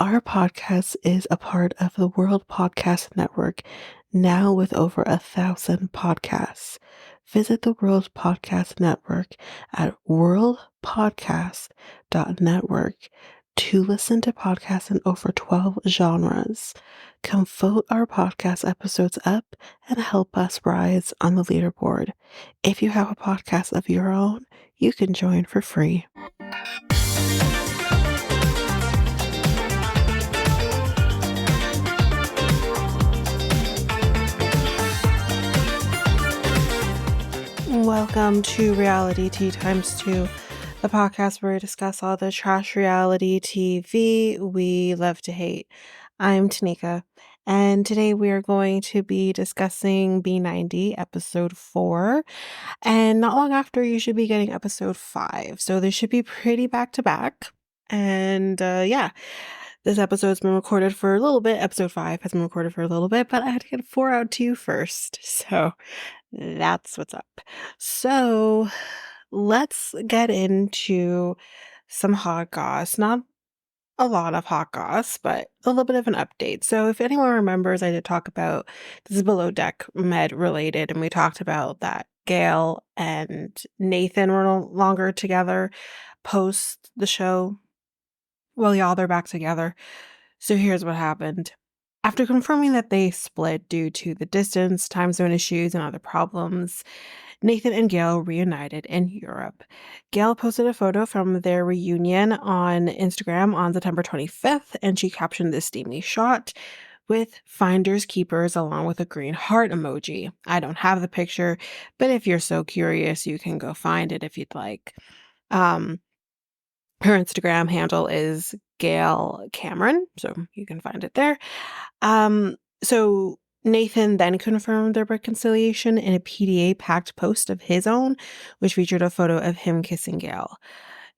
Our podcast is a part of the World Podcast Network, now with over 1,000 podcasts. Visit the World Podcast Network at worldpodcast.network to listen to podcasts in over 12 genres. Come vote our podcast episodes up and help us rise on the leaderboard. If you have a podcast of your own, you can join for free. Welcome to Reality Tea Times 2, the podcast where we discuss all the trash reality TV we love to hate. I'm Tanika, and today we are going to be discussing B90 episode 4, and not long after you should be getting episode 5, so they should be pretty back to back. And this episode's been recorded for a little bit. Episode 5 has been recorded for a little bit, but I had to get 4 out to you first, so that's what's up. So let's get into some hot goss. Not a lot of hot goss, but a little bit of an update. So if anyone remembers, I did talk about this is below deck med related, and we talked about that Gail and Nathan were no longer together post the show. Well, y'all, they're back together. So here's what happened. After confirming that they split due to the distance, time zone issues, and other problems, Nathan and Gail reunited in Europe. Gail posted a photo from their reunion on Instagram on September 25th, and she captioned this steamy shot with finders keepers along with a green heart emoji. I don't have the picture, but if you're so curious, you can go find it if you'd like. Her Instagram handle is Gail Cameron, so you can find it there. So Nathan then confirmed their reconciliation in a PDA-packed post of his own, which featured a photo of him kissing Gail.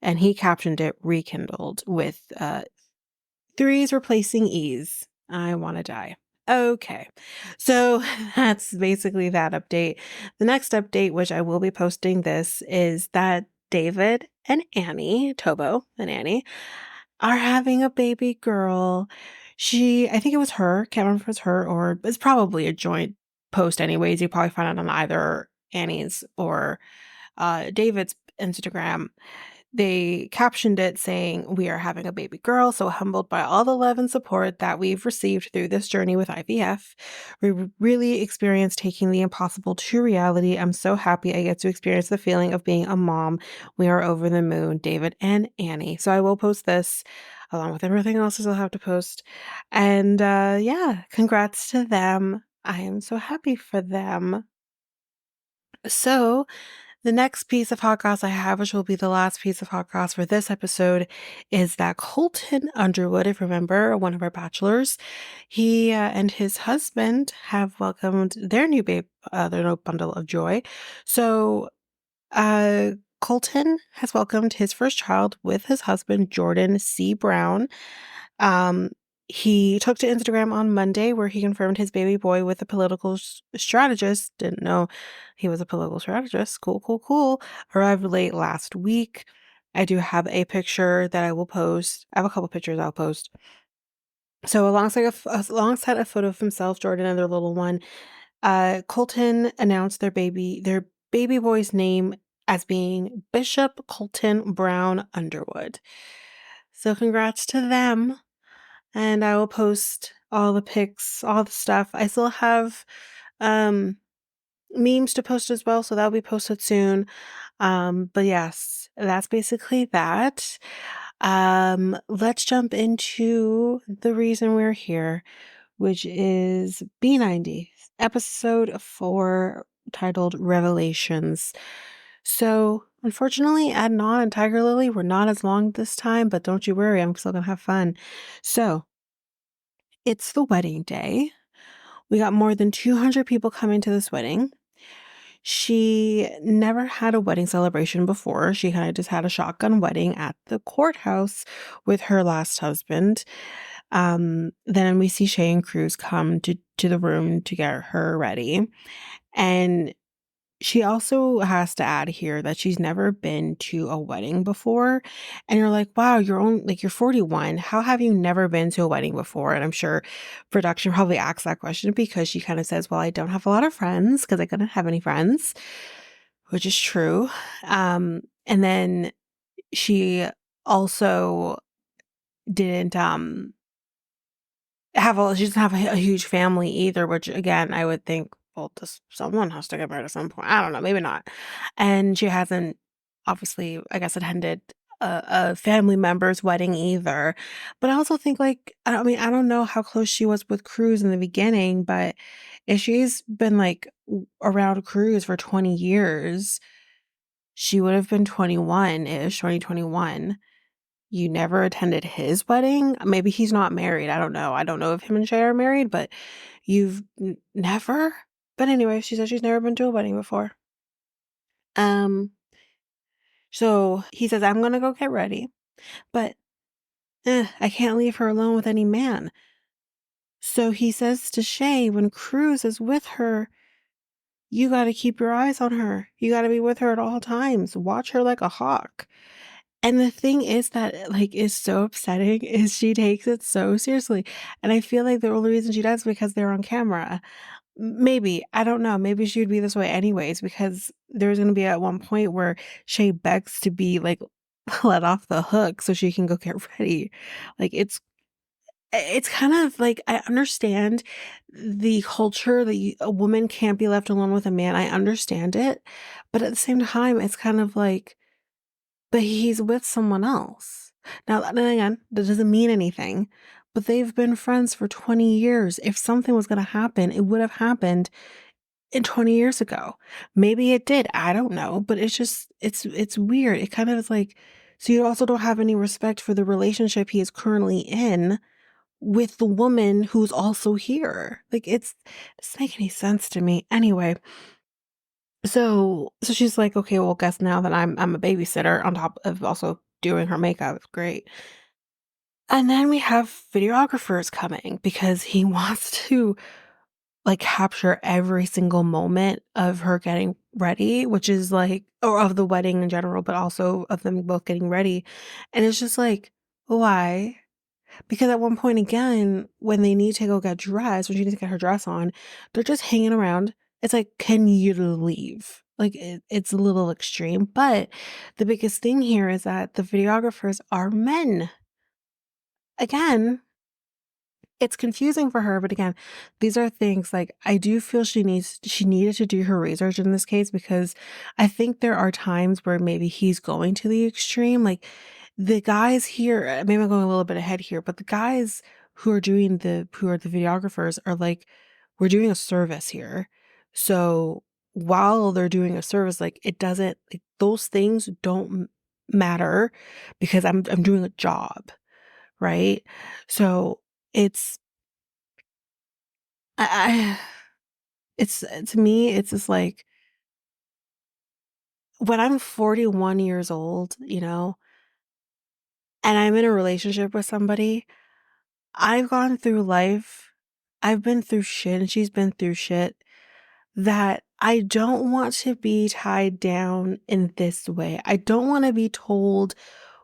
And he captioned it rekindled with threes replacing E's. I want to die. Okay, so that's basically that update. The next update, which I will be posting this, is that David and Annie, Tobo and Annie, are having a baby girl. I think it was her, can't remember if it was her or it's probably a joint post anyways. You probably find it on either Annie's or David's Instagram. They captioned it saying, "We are having a baby girl, so humbled by all the love and support that we've received through this journey with IVF. We really experienced taking the impossible to reality. I'm so happy I get to experience the feeling of being a mom. We are over the moon, David and Annie." So I will post this along with everything else I'll have to post. And congrats to them. I am so happy for them. So the next piece of hot goss I have, which will be the last piece of hot goss for this episode, is that Colton Underwood, if you remember, one of our bachelors, he and his husband have welcomed their new babe, their new bundle of joy. So Colton has welcomed his first child with his husband, Jordan C. Brown. He took to Instagram on Monday where he confirmed his baby boy with a political strategist. Didn't know he was a political strategist. Cool. Arrived late last week. I do have a picture that I will post. I have a couple pictures I'll post. So alongside a photo of himself, Jordan, and their little one, Colton announced their baby boy's name as being Bishop Colton Brown Underwood. So congrats to them. And I will post all the pics, all the stuff. I still have memes to post as well, so that'll be posted soon. But yes, that's basically that. Let's jump into the reason we're here, which is B90, episode 4, titled Revelations. So, unfortunately, Adnan and Tigerlily were not as long this time, but don't you worry, I'm still gonna have fun. So, it's the wedding day. We got more than 200 people coming to this wedding. She never had a wedding celebration before. She kind of just had a shotgun wedding at the courthouse with her last husband. Then we see Shay and Cruz come to the room to get her ready. And She also has to add here that she's never been to a wedding before, and you're like, "Wow, you're 41. How have you never been to a wedding before?" And I'm sure production probably asked that question because she kinda says, "Well, I don't have a lot of friends because I couldn't have any friends," which is true. And then she also didn't, she doesn't have a huge family either, which again, I would think, well, does someone has to get married at some point. I don't know, maybe not. And she hasn't obviously, I guess, attended a family member's wedding either. But I also think like, I mean, I don't know how close she was with Cruz in the beginning, but if she's been like around Cruz for 20 years, she would have been 21-ish, 2021. You never attended his wedding? Maybe he's not married, I don't know. I don't know if him and Shay are married, but you've never? But anyway, she said she's never been to a wedding before. Um, so he says, "I'm gonna go get ready, but, I can't leave her alone with any man." So he says to Shay when Cruz is with her, "You gotta keep your eyes on her. You gotta be with her at all times. Watch her like a hawk." And the thing is that, like, is so upsetting is she takes it so seriously, and I feel like the only reason she does is because they're on camera. Maybe, I don't know, maybe she would be this way anyways because there's gonna be at one point where Shay begs to be, like, let off the hook so she can go get ready. Like, it's kind of like I understand the culture that a woman can't be left alone with a man, I understand it, but at the same time, it's kind of like but he's with someone else. Now, then again, that doesn't mean anything, but they've been friends for 20 years. If something was gonna happen, it would have happened in 20 years ago. Maybe it did, I don't know, but it's just it's weird. It kind of is like so you also don't have any respect for the relationship he is currently in with the woman who's also here. Like, it doesn't make any sense to me. Anyway, so she's like, "Okay, well, guess now that I'm a babysitter on top of also doing her makeup." Great. And then we have videographers coming because he wants to, like, capture every single moment of her getting ready, which is like or of the wedding in general, but also of them both getting ready. And it's just like, why? Because at one point again, when they need to go get dressed, when she needs to get her dress on, they're just hanging around. It's like, can you leave? Like it's a little extreme. But the biggest thing here is that the videographers are men. Again, it's confusing for her, but again, these are things like I do feel she needed to do her research in this case because I think there are times where maybe he's going to the extreme. Like the guys here, maybe I'm going a little bit ahead here, but the guys who are the videographers are like, we're doing a service here. So while they're doing a service, like it doesn't like those things don't matter because I'm doing a job, right? So it's I it's to me, it's just like when I'm 41 years old, and I'm in a relationship with somebody, I've gone through life, I've been through shit, and she's been through shit that I don't want to be tied down in this way. I don't want to be told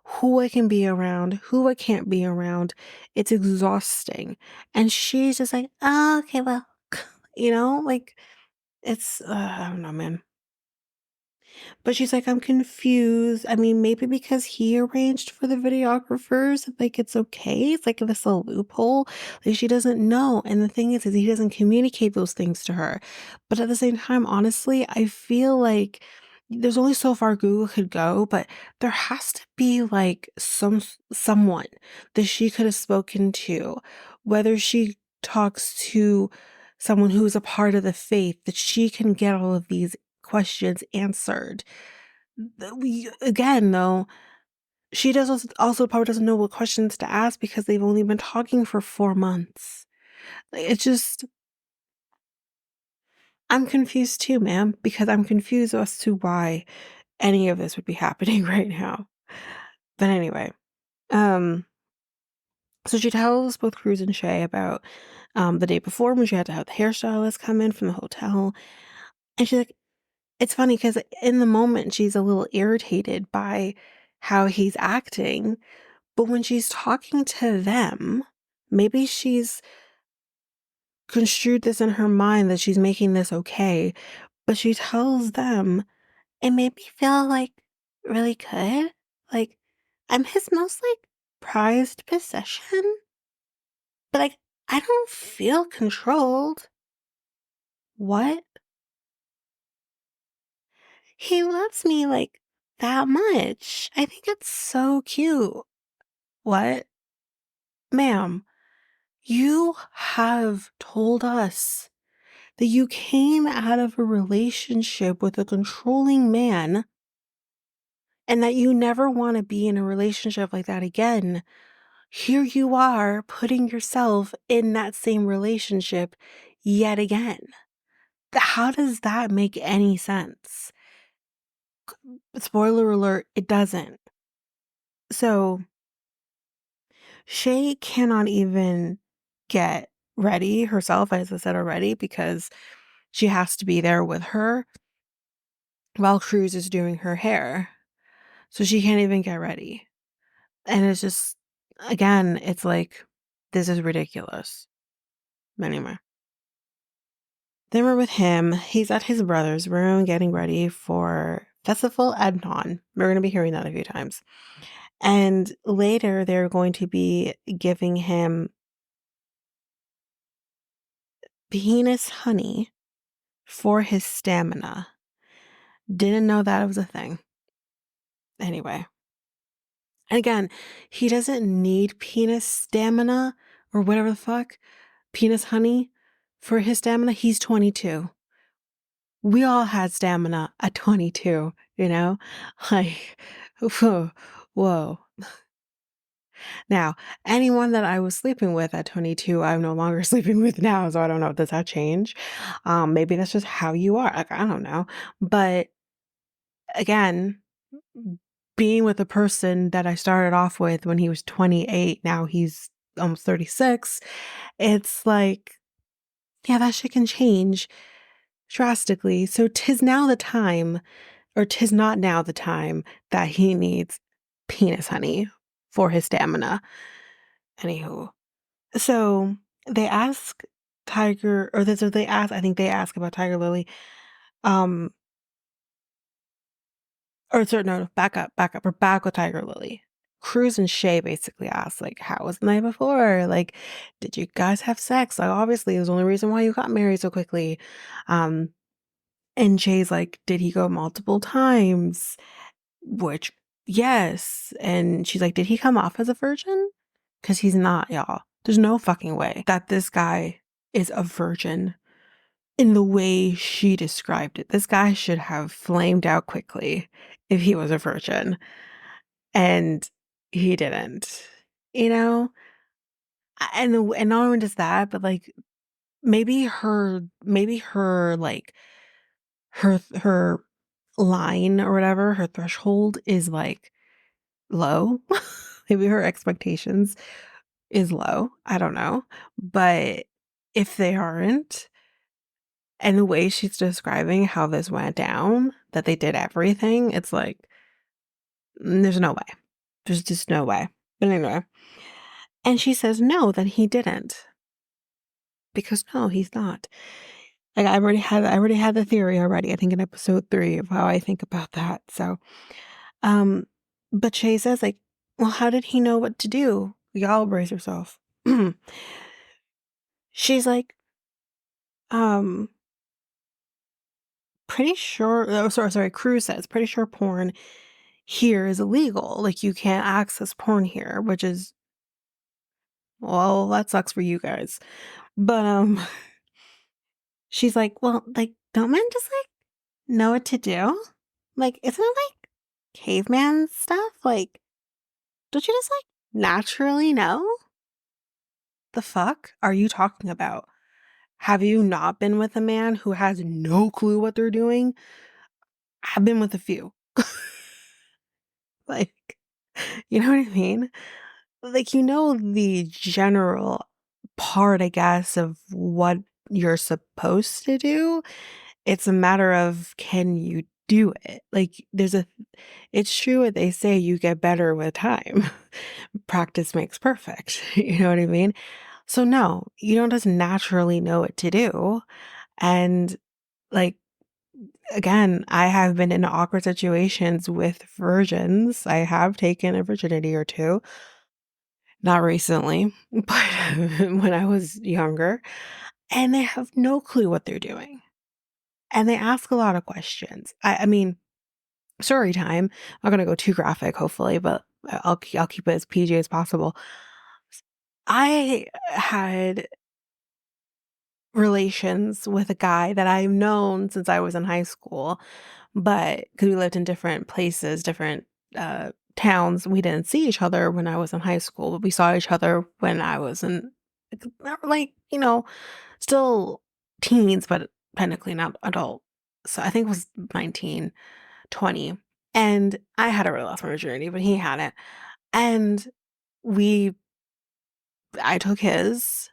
who I can be around, who I can't be around. It's exhausting. And she's just like, oh, okay, well, like it's, I don't know, man. But she's like, "I'm confused." I mean, maybe because he arranged for the videographers, like, it's okay. It's like this a loophole. Like, she doesn't know. And the thing is he doesn't communicate those things to her. But at the same time, honestly, I feel like there's only so far Google could go, but there has to be like someone that she could have spoken to, whether she talks to someone who's a part of the faith, that she can get all of these questions answered. We again, though, she does also probably doesn't know what questions to ask because they've only been talking for 4 months. Like, it's just I'm confused too, ma'am, because I'm confused as to why any of this would be happening right now. But anyway, um, so she tells both Cruz and Shay about the day before when she had to have the hairstylist come in from the hotel, and she's like, It's funny because in the moment, she's a little irritated by how he's acting, but when she's talking to them, maybe she's construed this in her mind that she's making this okay, but she tells them, "It made me feel, like, really good. Like, I'm his most, like, prized possession, but, like, I don't feel controlled." What? He loves me, like, that much. I think it's so cute. What? Ma'am, you have told us that you came out of a relationship with a controlling man and that you never want to be in a relationship like that again. Here you are putting yourself in that same relationship yet again. How does that make any sense? Spoiler alert, it doesn't. So Shay cannot even get ready herself, as I said already, because she has to be there with her while Cruz is doing her hair. So she can't even get ready. And it's just, again, it's like, this is ridiculous. Anyway. Then we're with him. He's at his brother's room getting ready for Festival Adnan. We're going to be hearing that a few times. And later, they're going to be giving him penis honey for his stamina. Didn't know that was a thing. Anyway. And again, he doesn't need penis stamina or whatever the fuck, penis honey for his stamina. He's 22. We all had stamina at 22, you know? Like, whoa. Now, anyone that I was sleeping with at 22, I'm no longer sleeping with now, so I don't know. Does that change? Maybe that's just how you are. Like, I don't know. But again, being with a person that I started off with when he was 28, now he's almost 36, it's like, yeah, that shit can change drastically. So 'tis now the time, or 'tis not now the time that he needs penis honey for his stamina. Anywho, so they ask Tiger, or so they ask, I think they ask about Tigerlily. Um, or sorry, no, back up. We're back with Tigerlily. Cruz and Shay basically asked, like, how was the night before? Like, did you guys have sex? Like, obviously, it was the only reason why you got married so quickly. Um, and Shay's like, did he go multiple times? Which, yes. And she's like, did he come off as a virgin? Because he's not, y'all. There's no fucking way that this guy is a virgin in the way she described it. This guy should have flamed out quickly if he was a virgin. And he didn't, you know? And not only just that, but like maybe her like her line or whatever, her threshold is like low. Maybe her expectations is low. I don't know. But if they aren't, and the way she's describing how this went down, that they did everything, it's like, there's no way. There's just no way. But anyway. And she says no, that he didn't. Because no, he's not. Like I already had the theory already, I think in episode 3 of how I think about that. So um but Shay says, like, well, how did he know what to do? Y'all brace yourself. She's like, um, pretty sure, oh, sorry, Cruz says, pretty sure porn here is illegal. Like, you can't access porn here, which is, well, that sucks for you guys. But, she's like, well, like, don't men just, like, know what to do? Like, isn't it, like, caveman stuff? Like, don't you just, like, naturally know? The fuck are you talking about? Have you not been with a man who has no clue what they're doing? I've been with a few. Like, you know what I mean? Like, you know, the general part, I guess, of what you're supposed to do. It's a matter of can you do it? Like, it's true what they say, you get better with time. Practice makes perfect. You know what I mean? So, no, you don't just naturally know what to do. And, like, again, I have been in awkward situations with virgins. I have taken a virginity or two, not recently, but when I was younger, and they have no clue what they're doing. And they ask a lot of questions. I mean, story time. I'm not gonna go too graphic, hopefully, but I'll keep it as PG as possible. I had relations with a guy that I've known since I was in high school, but because we lived in different places, different towns, we didn't see each other when I was in high school, but we saw each other when I was in like, still teens, but technically not adult. So I think it was 19, 20. And I had already lost my virginity, but he hadn't. And we I took his,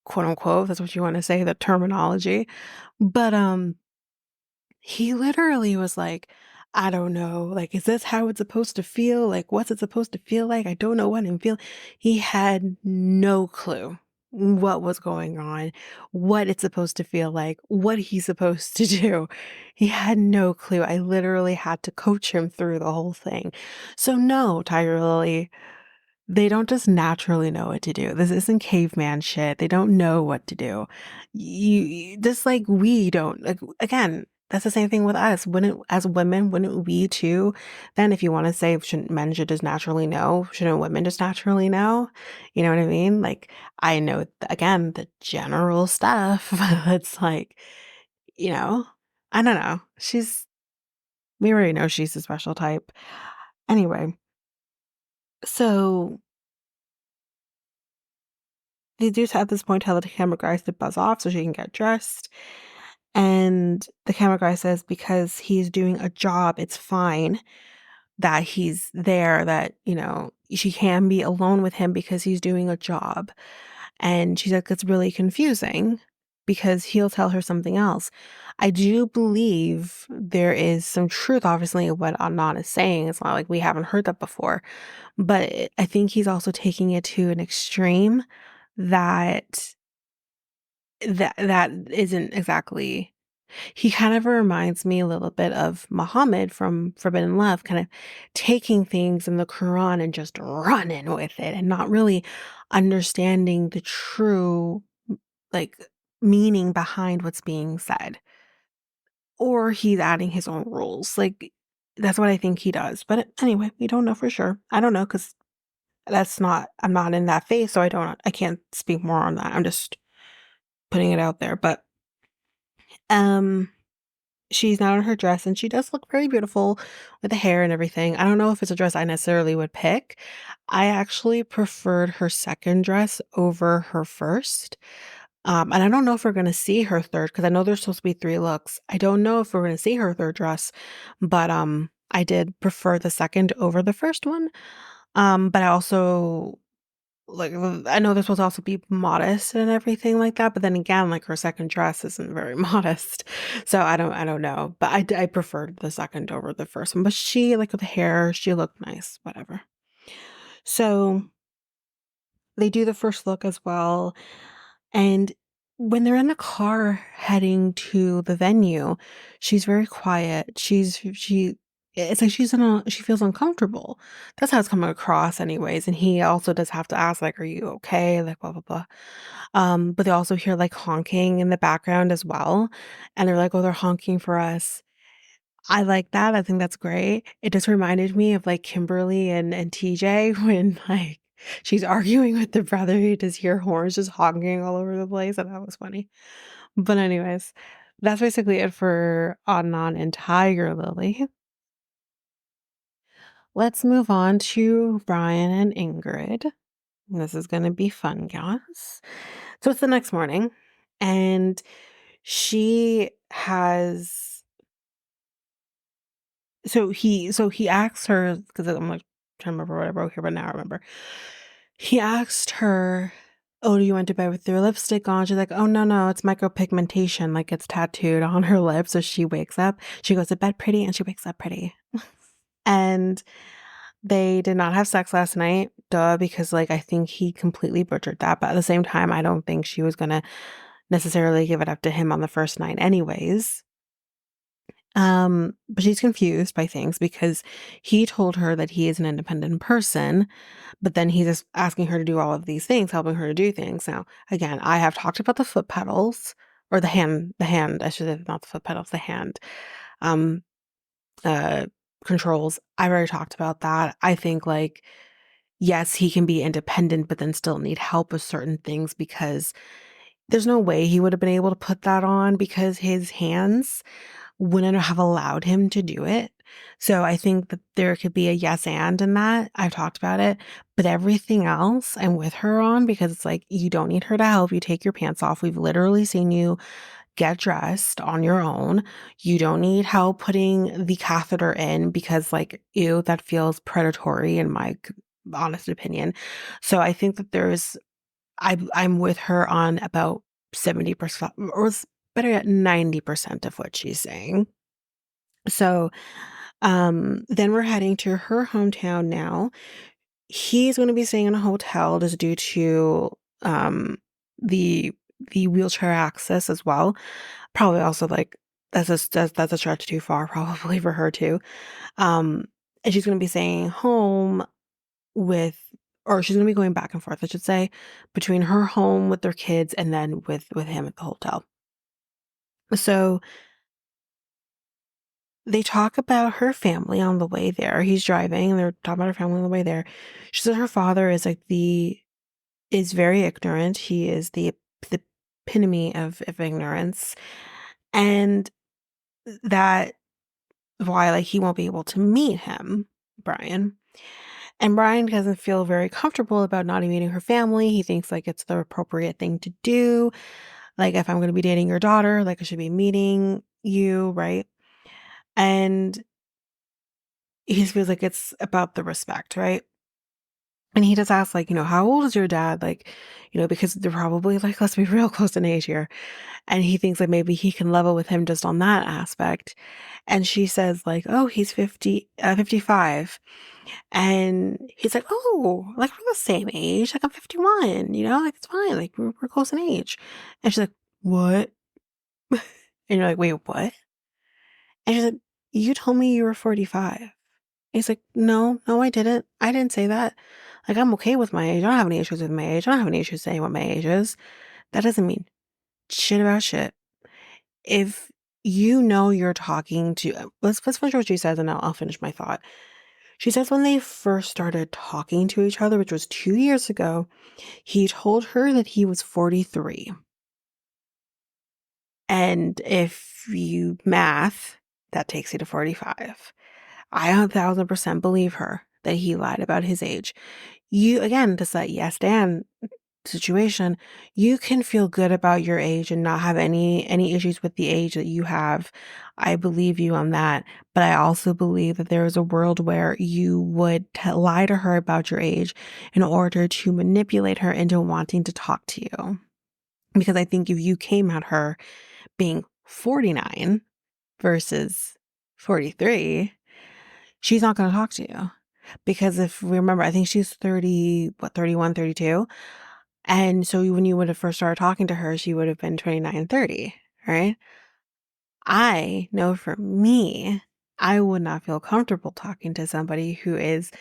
quote unquote, if that's what you wanna say, the terminology. But, he literally was like, "I don't know, like, is this how it's supposed to feel? Like, what's it supposed to feel like? I don't know what I'm feel." He had no clue what was going on, what it's supposed to feel like, what he's supposed to do. He had no clue. I literally had to coach him through the whole thing. So, no, Tigerlily, they don't just naturally know what to do. This isn't caveman shit. They don't know what to do. Just like we don't. Like, again, that's the same thing with us. Wouldn't as women, wouldn't we too? Then, if you want to say, shouldn't men should just naturally know? Shouldn't women just naturally know? You know what I mean? Like, I know again the general stuff. But it's like, you know, I don't know. We already know she's a special type. Anyway, so they do at this point tell the camera guys to buzz off so she can get dressed. And the camera guy says because he's doing a job, it's fine that he's there, that, she can be alone with him because he's doing a job. And she's like, it's really confusing because he'll tell her something else. I do believe there is some truth, obviously, in what Adnan is saying. It's not like we haven't heard that before. But I think he's also taking it to an extreme that that isn't exactly. He kind of reminds me a little bit of Muhammad from Forbidden Love, kind of taking things in the Quran and just running with it and not really understanding the true, like, meaning behind what's being said. Or he's adding his own rules. Like, that's what I think he does. But anyway, we don't know for sure. I don't know because I'm not in that phase, so I can't speak more on that. I'm just putting it out there. But, um, she's not in her dress, and she does look very beautiful with the hair and everything. I don't know if it's a dress I necessarily would pick. I actually preferred her second dress over her first. And I don't know if we're gonna see her third because I know there's supposed to be 3 looks. I don't know if we're gonna see her third dress, but, I did prefer the second over the first one. But I also like, I know they're supposed to also be modest and everything like that, but then again, like, her second dress isn't very modest. So I don't know, but I preferred the second over the first one, but she like, with the hair, she looked nice, whatever. So, they do the first look as well, and when they're in the car heading to the venue, she's very quiet. It's like she feels uncomfortable. That's how it's coming across anyways, and he also does have to ask, like, "Are you okay?" Like, blah, blah, blah. But they also hear, like, honking in the background as well, and they're like, "Oh, they're honking for us." I like that, I think that's great. It just reminded me of, like, Kimberly and TJ when, like, she's arguing with the brother, you just hear horns just honking all over the place, and that was funny. But anyways, that's basically it for Adnan and Tigerlily. Let's move on to Brian and Ingrid. This is gonna be fun, guys. So it's the next morning, and she has so he asks her because I'm, like, trying to remember what I wrote here, but now I remember. He asked her oh, you went to bed with your lipstick on. She's like, oh, no, no, it's micropigmentation. Like it's tattooed on her lips. So she wakes up, she goes to bed pretty and she wakes up pretty. And they did not have sex last night. Duh, because like I think he completely butchered that. But at the same time, I don't think she was going to necessarily give it up to him on the first night, anyways. But she's confused by things because he told her that he is an independent person, but then he's just asking her to do all of these things, helping her to do things. Now, again, I have talked about the foot pedals or the hand, I should have not the foot pedals, the hand um uh controls. I've already talked about that. I think like yes, he can be independent, but then still need help with certain things because there's no way he would have been able to put that on because his hands wouldn't have allowed him to do it. So I think that there could be a yes and in that. I've talked about it, but everything else I'm with her on because it's like you don't need her to help you take your pants off. We've literally seen you get dressed on your own. You don't need help putting the catheter in because like ew, that feels predatory in my honest opinion. So I think that I'm with her on about 70% or better yet 90% of what she's saying. So, then we're heading to her hometown now. He's going to be staying in a hotel just due to the wheelchair access as well. Probably also like that's a stretch too far probably for her too. Um, and she's going to be staying home with or she's going to be going back and forth, I should say, between her home with their kids and then with him at the hotel. So they talk about her family on the way there. He's driving, and they're talking about her family on the way there. She said her father is like is very ignorant. He is the epitome of ignorance. And that why like he won't be able to meet him, Brian. And Brian doesn't feel very comfortable about not meeting her family. He thinks like it's the appropriate thing to do. Like if I'm going to be dating your daughter, like I should be meeting you, right? And he just feels like it's about the respect, right? And he just asks, like, how old is your dad? Like, because they're probably like, let's be real close in age here. And he thinks like maybe he can level with him just on that aspect. And she says, like, oh, he's 55. And he's like, oh, like we're the same age. Like I'm 51, like it's fine. Like we're close in age. And she's like, what? And you're like, wait, what? And she's like, you told me you were 45. He's like, no, no, I didn't. I didn't say that. Like, I'm okay with my age. I don't have any issues with my age. I don't have any issues saying what my age is. That doesn't mean shit about shit. If you know you're talking to, let's finish what she says and I'll finish my thought. She says when they first started talking to each other, which was 2 years ago, he told her that he was 43. And if you math, that takes you to 45. I 1,000% believe her that he lied about his age. You, again, just that yes, Dan situation, you can feel good about your age and not have any issues with the age that you have. I believe you on that. But I also believe that there is a world where you would lie to her about your age in order to manipulate her into wanting to talk to you. Because I think if you came at her being 49 versus 43, she's not going to talk to you. Because if we remember, I think she's 30, 31, 32. And so when you would have first started talking to her, she would have been 29, 30, right? I know for me, I would not feel comfortable talking to somebody who is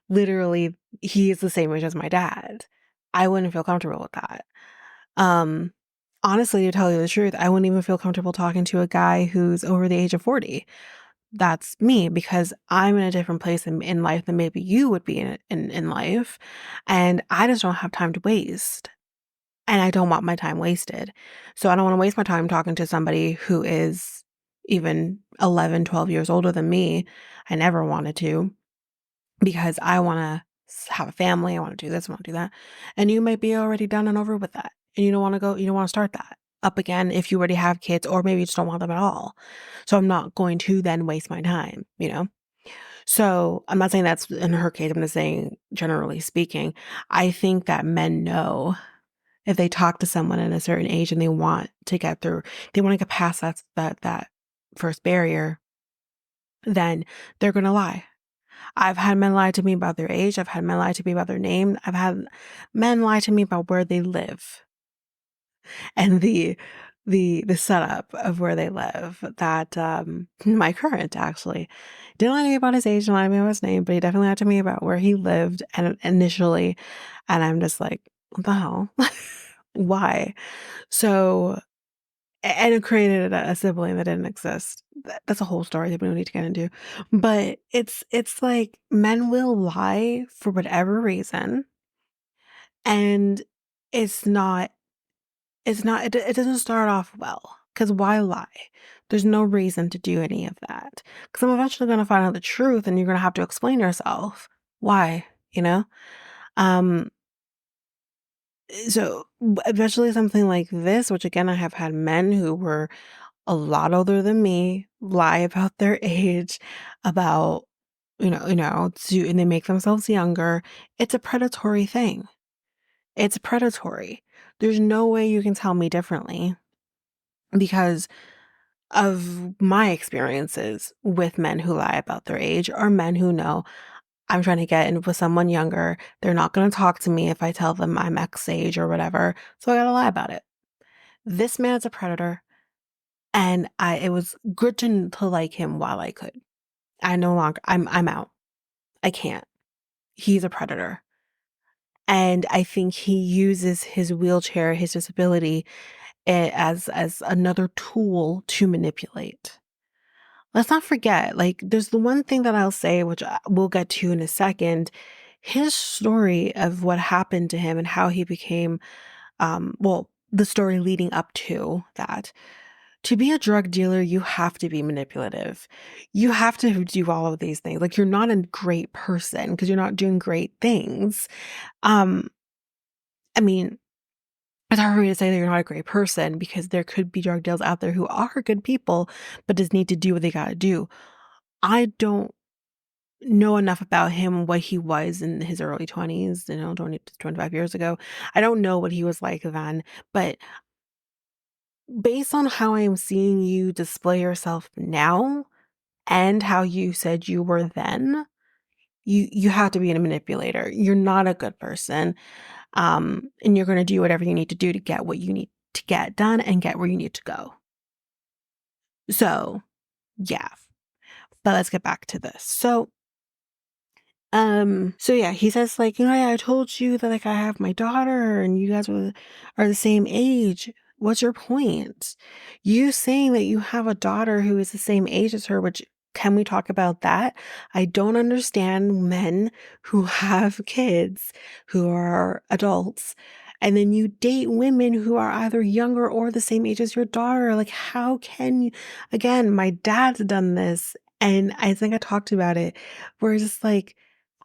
literally, he is the same age as my dad. I wouldn't feel comfortable with that. Um, Honestly, to tell you the truth, I wouldn't even feel comfortable talking to a guy who's over the age of 40. That's me because I'm in a different place in life than maybe you would be in life. And I just don't have time to waste. And I don't want my time wasted. So I don't want to waste my time talking to somebody who is even 11, 12 years older than me. I never wanted to because I want to have a family. I want to do this. I want to do that. And you might be already done and over with that. And you don't want to go, you don't want to start that up again if you already have kids or maybe you just don't want them at all. So I'm not going to then waste my time. So I'm not saying that's in her case. I'm just saying, generally speaking, I think that men know if they talk to someone at a certain age and they want to get through, they want to get past that first barrier, then they're going to lie. I've had men lie to me about their age. I've had men lie to me about their name. I've had men lie to me about where they live and the setup of where they live. That my current actually didn't lie to me about his age, didn't lie to me about his name, but he definitely lied to me about where he lived and initially, and I'm just like, what the hell? Why? So, and it created a sibling that didn't exist. That's a whole story that we don't need to get into. But it's like men will lie for whatever reason, and it's not it doesn't start off well. Because why lie? There's no reason to do any of that. Because I'm eventually going to find out the truth, and you're going to have to explain yourself why. You know. Um. So eventually, something like this, which again, I have had men who were a lot older than me lie about their age, about, and they make themselves younger. It's a predatory thing. It's predatory. There's no way you can tell me differently because of my experiences with men who lie about their age or men who know I'm trying to get in with someone younger. They're not going to talk to me if I tell them I'm X age or whatever. So I got to lie about it. This man's a predator. And it was good to like him while I could. I'm out. I can't. He's a predator. And I think he uses his wheelchair, his disability, as another tool to manipulate. Let's not forget, like, there's the one thing that I'll say, which we'll get to in a second. His story of what happened to him and how he became, the story leading up to that. To be a drug dealer, you have to be manipulative. You have to do all of these things. Like, you're not a great person because you're not doing great things. Um, I mean, it's hard for me to say that you're not a great person because there could be drug dealers out there who are good people, but just need to do what they gotta do. I don't know enough about him, what he was in his early 20s, 20 to 25 years ago. I don't know what he was like then, but based on how I am seeing you display yourself now, and how you said you were then, you have to be a manipulator. You're not a good person. And you're going to do whatever you need to do to get what you need to get done and get where you need to go. So, yeah. But let's get back to this. So yeah, he says like, yeah, I told you that like I have my daughter and you guys are the same age. What's your point? You saying that you have a daughter who is the same age as her, which can we talk about that? I don't understand men who have kids who are adults and then you date women who are either younger or the same age as your daughter. Like, how can you? Again, my dad's done this and I think I talked about it where it's just like,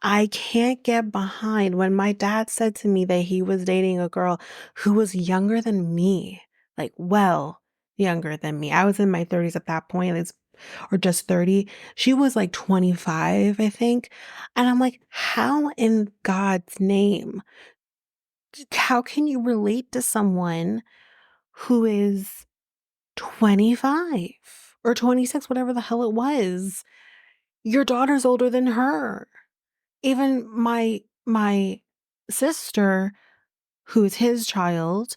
I can't get behind when my dad said to me that he was dating a girl who was younger than me, like, well, younger than me. I was in my 30s at that point, or just 30. She was like 25, I think. And I'm like, how in God's name, how can you relate to someone who is 25 or 26, whatever the hell it was? Your daughter's older than her. Even my sister, who's his child,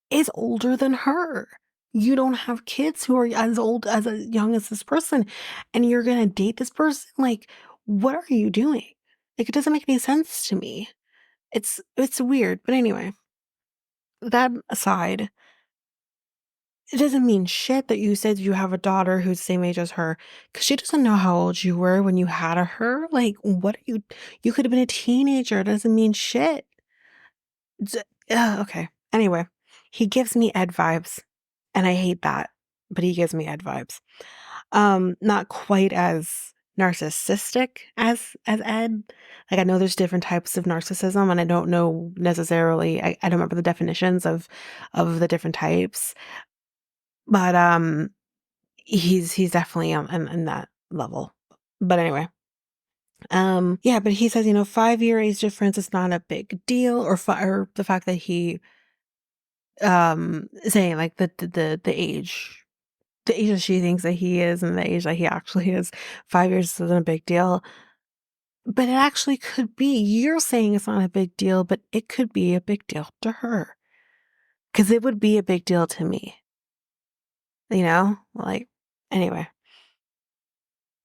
is older than her. You don't have kids who are as young as this person, and you're gonna date this person? Like, what are you doing? Like, it doesn't make any sense to me. It's weird, but anyway, that aside, it doesn't mean shit that you said you have a daughter who's the same age as her, because she doesn't know how old you were when you had her. Like, what are you could have been a teenager. It doesn't mean shit. Okay. Anyway, he gives me Ed vibes, and I hate that, but he gives me Ed vibes. Not quite as narcissistic as Ed. Like, I know there's different types of narcissism, and I don't know necessarily. I don't remember the definitions of the different types, but he's definitely in that level. But anyway, Yeah, but he says, 5-year age difference is not a big deal, or the fact that he saying like the age that she thinks that he is and the age that he actually is, 5 years isn't a big deal. But it actually could be. You're saying it's not a big deal, but it could be a big deal to her. Because it would be a big deal to me, Like, anyway.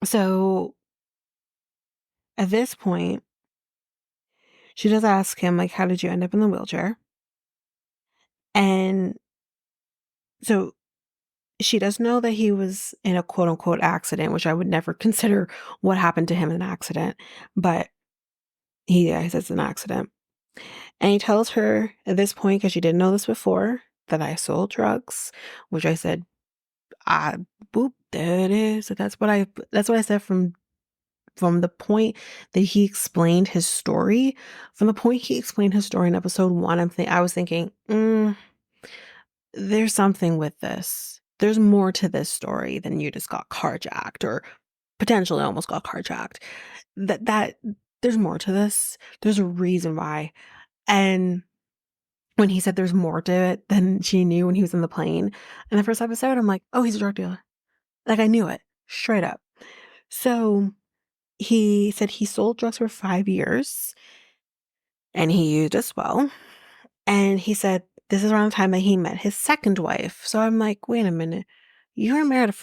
So at this point, she does ask him, like, how did you end up in the wheelchair? And so she does know that he was in a quote unquote accident, which I would never consider what happened to him an accident. But he says it's an accident. And he tells her at this point, because she didn't know this before, that I sold drugs, which I said, I boop, there it is. So that's what I said from the point that he explained his story. From the point he explained his story in episode 1, I was thinking, there's something with this. There's more to this story than you just got carjacked or potentially almost got carjacked. That there's more to this. There's a reason why. And when he said there's more to it than she knew when he was in the plane in the first episode, I'm like, oh, he's a drug dealer. Like, I knew it straight up. So he said he sold drugs for 5 years and he used as well. And he said this is around the time that he met his second wife. So I'm like, wait a minute. You were married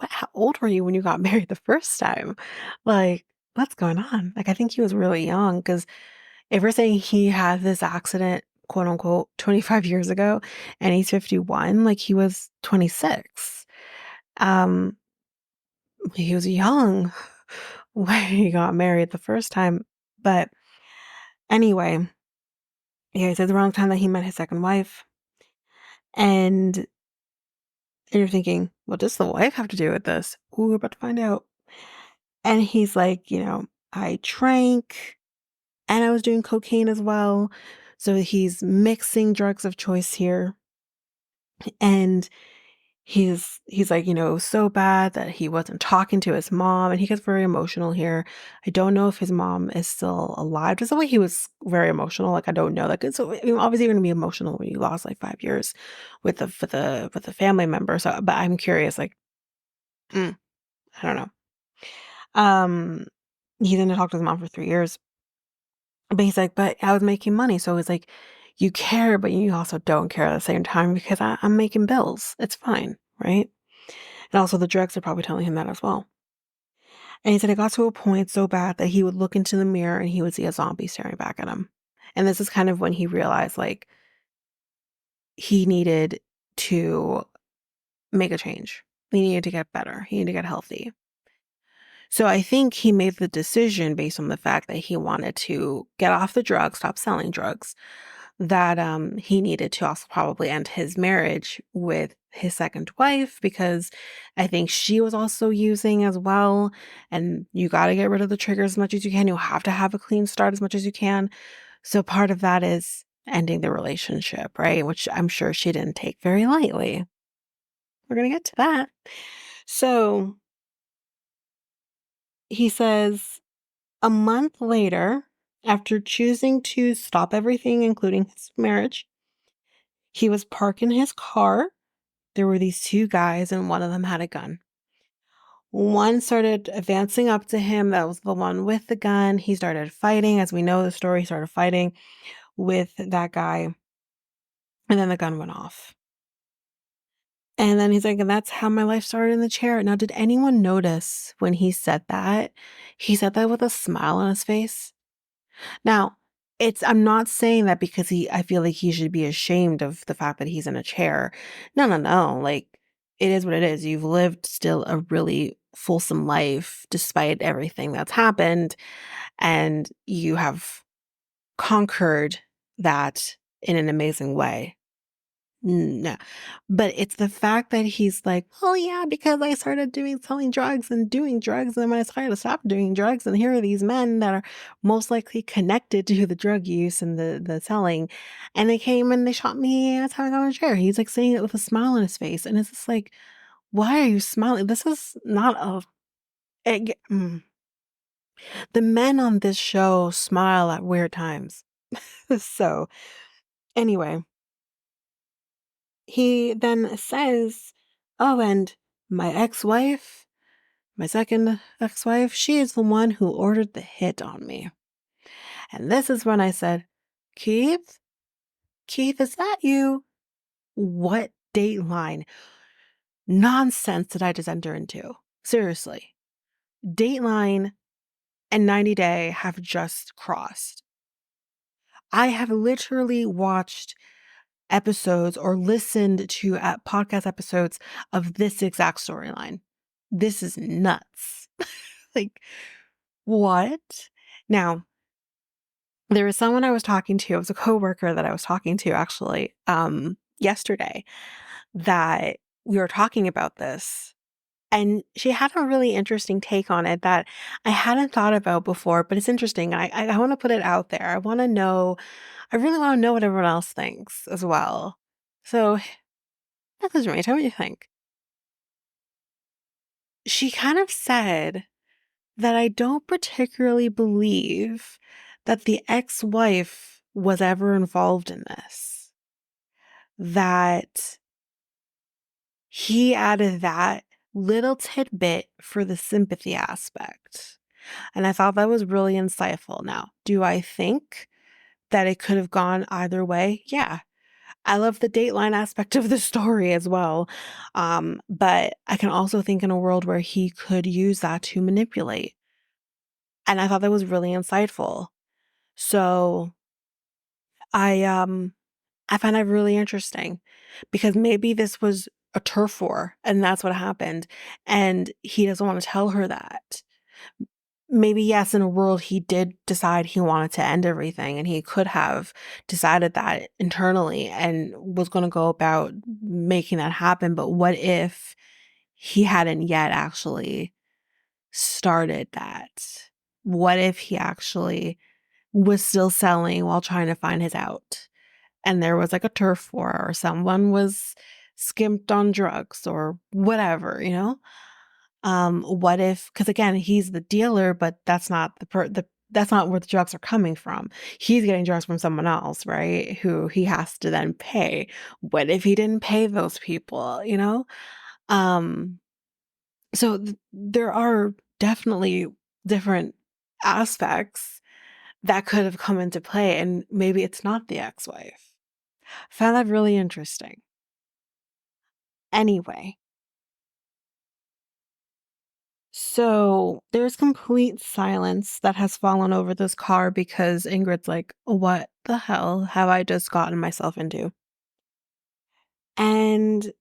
how old were you when you got married the first time? Like, what's going on? Like, I think he was really young because if we're saying he had this accident, quote unquote, 25 years ago and he's 51, like he was 26. Um, he was young when he got married the first time. But anyway, yeah, he said the wrong time that he met his second wife. And you're thinking, what does the wife have to do with this? Ooh, we're about to find out. And he's like, I drank and I was doing cocaine as well. So he's mixing drugs of choice here. And he's like, so bad that he wasn't talking to his mom, and he gets very emotional here. I don't know if his mom is still alive. Just the way he was very emotional, like I don't know. Like, so obviously you're gonna be emotional when you lost like 5 years with the family member. So, but I'm curious, like, I don't know. Um, he didn't talk to his mom for 3 years, but he's like, but I was making money, so it's like you care, but you also don't care at the same time because I'm making bills. It's fine, right? And also the drugs are probably telling him that as well. And he said it got to a point so bad that he would look into the mirror and he would see a zombie staring back at him. And this is kind of when he realized like he needed to make a change. He needed to get better. He needed to get healthy. So I think he made the decision based on the fact that he wanted to get off the drugs, stop selling drugs, that he needed to also probably end his marriage with his second wife because I think she was also using as well. And you got to get rid of the triggers as much as you can. You have to have a clean start as much as you can. So part of that is ending the relationship, right? Which I'm sure she didn't take very lightly. We're going to get to that. So he says a month later, after choosing to stop everything, including his marriage, he was parking his car. There were these two guys, and one of them had a gun. One started advancing up to him. That was the one with the gun. He started fighting. As we know the story, he started fighting with that guy. And then the gun went off. And then he's like, and that's how my life started in the chair. Now, did anyone notice when he said that? He said that with a smile on his face. Now, I'm not saying that because I feel like he should be ashamed of the fact that he's in a chair. No, no, no. Like, it is what it is. You've lived still a really fulsome life despite everything that's happened, and you have conquered that in an amazing way. No. But it's the fact that he's like, "Oh, yeah, because I started selling drugs and doing drugs, and then when I started to stop doing drugs, and here are these men that are most likely connected to the drug use and the selling, and they came and they shot me, and that's how I got in a chair." He's, like, saying it with a smile on his face, and it's just like, "Why are you smiling? This is not a" it The men on this show smile at weird times. So, anyway, he then says, "Oh, and my ex-wife, my second ex-wife, she is the one who ordered the hit on me." And this is when I said, "Keith? Keith, is that you? What Dateline nonsense did I just enter into? Seriously. Dateline and 90 Day have just crossed. I have literally watched episodes or listened to podcast episodes of this exact storyline. This is nuts. Like, what?" Now, there was someone I was talking to, it was a coworker that I was talking to actually, yesterday, that we were talking about this. And she had a really interesting take on it that I hadn't thought about before, but it's interesting. I want to put it out there. I really want to know what everyone else thinks as well. So, message me, tell me what you think. She kind of said that I don't particularly believe that the ex-wife was ever involved in this. That he added that little tidbit for the sympathy aspect. And I thought that was really insightful. Now, do I think that it could have gone either way? Yeah. I love the Dateline aspect of the story as well. But I can also think in a world where he could use that to manipulate. And I thought that was really insightful. So I find that really interesting because maybe this was a turf war and that's what happened. And he doesn't want to tell her that. Maybe, yes, in a world he did decide he wanted to end everything and he could have decided that internally and was going to go about making that happen. But what if he hadn't yet actually started that? What if he actually was still selling while trying to find his out? And there was like a turf war or someone was skimped on drugs or whatever, you know? What if, because again, he's the dealer, but that's not that's not where the drugs are coming from. He's getting drugs from someone else, right? Who he has to then pay. What if he didn't pay those people, you know? Um, so there are definitely different aspects that could have come into play, and maybe it's not the ex-wife. Found that really interesting. Anyway, so there's complete silence that has fallen over this car because Ingrid's like, "What the hell have I just gotten myself into?" And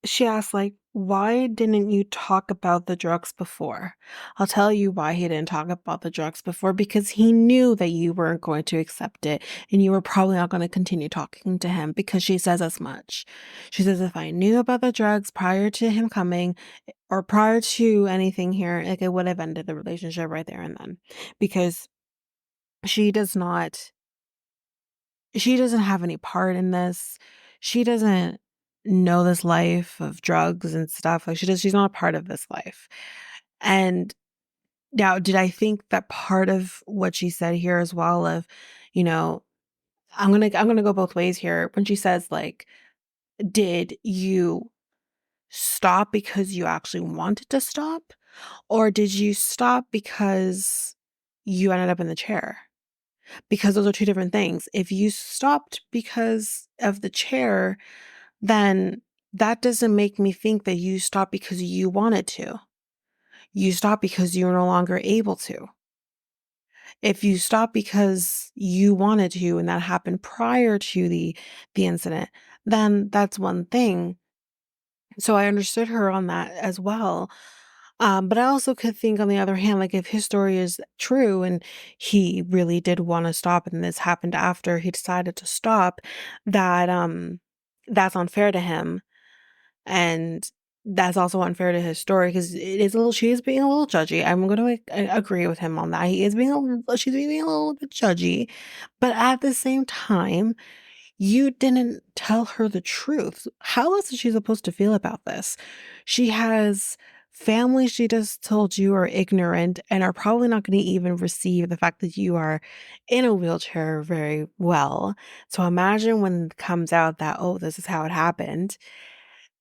she asks, like, "Why didn't you talk about the drugs before?" I'll tell you why he didn't talk about the drugs before, because he knew that you weren't going to accept it and you were probably not going to continue talking to him, because she says as much. She says, "If I knew about the drugs prior to him coming or prior to anything here, like, it would have ended the relationship right there and then." Because she does not she doesn't have any part in this. She doesn't know this life of drugs and stuff. Like, she's not a part of this life. And now, did I think that part of what she said here as well of, you know, I'm gonna go both ways here. When she says, like, did you stop because you actually wanted to stop? Or did you stop because you ended up in the chair? Because those are two different things. If you stopped because of the chair, then that doesn't make me think that you stopped because you wanted to. You stopped because you're no longer able to. If you stop because you wanted to and that happened prior to the incident, then that's one thing. So I understood her on that as well. But I also could think, on the other hand, like, if his story is true and he really did want to stop and this happened after he decided to stop, that that's unfair to him. And that's also unfair to his story, because it is a little she is being a little judgy. I'm gonna agree with him on that. He is being a little she's being a little bit judgy. But at the same time, you didn't tell her the truth. How else is she supposed to feel about this? She has families she just told you are ignorant and are probably not going to even receive the fact that you are in a wheelchair very well. So imagine when it comes out that, oh, this is how it happened.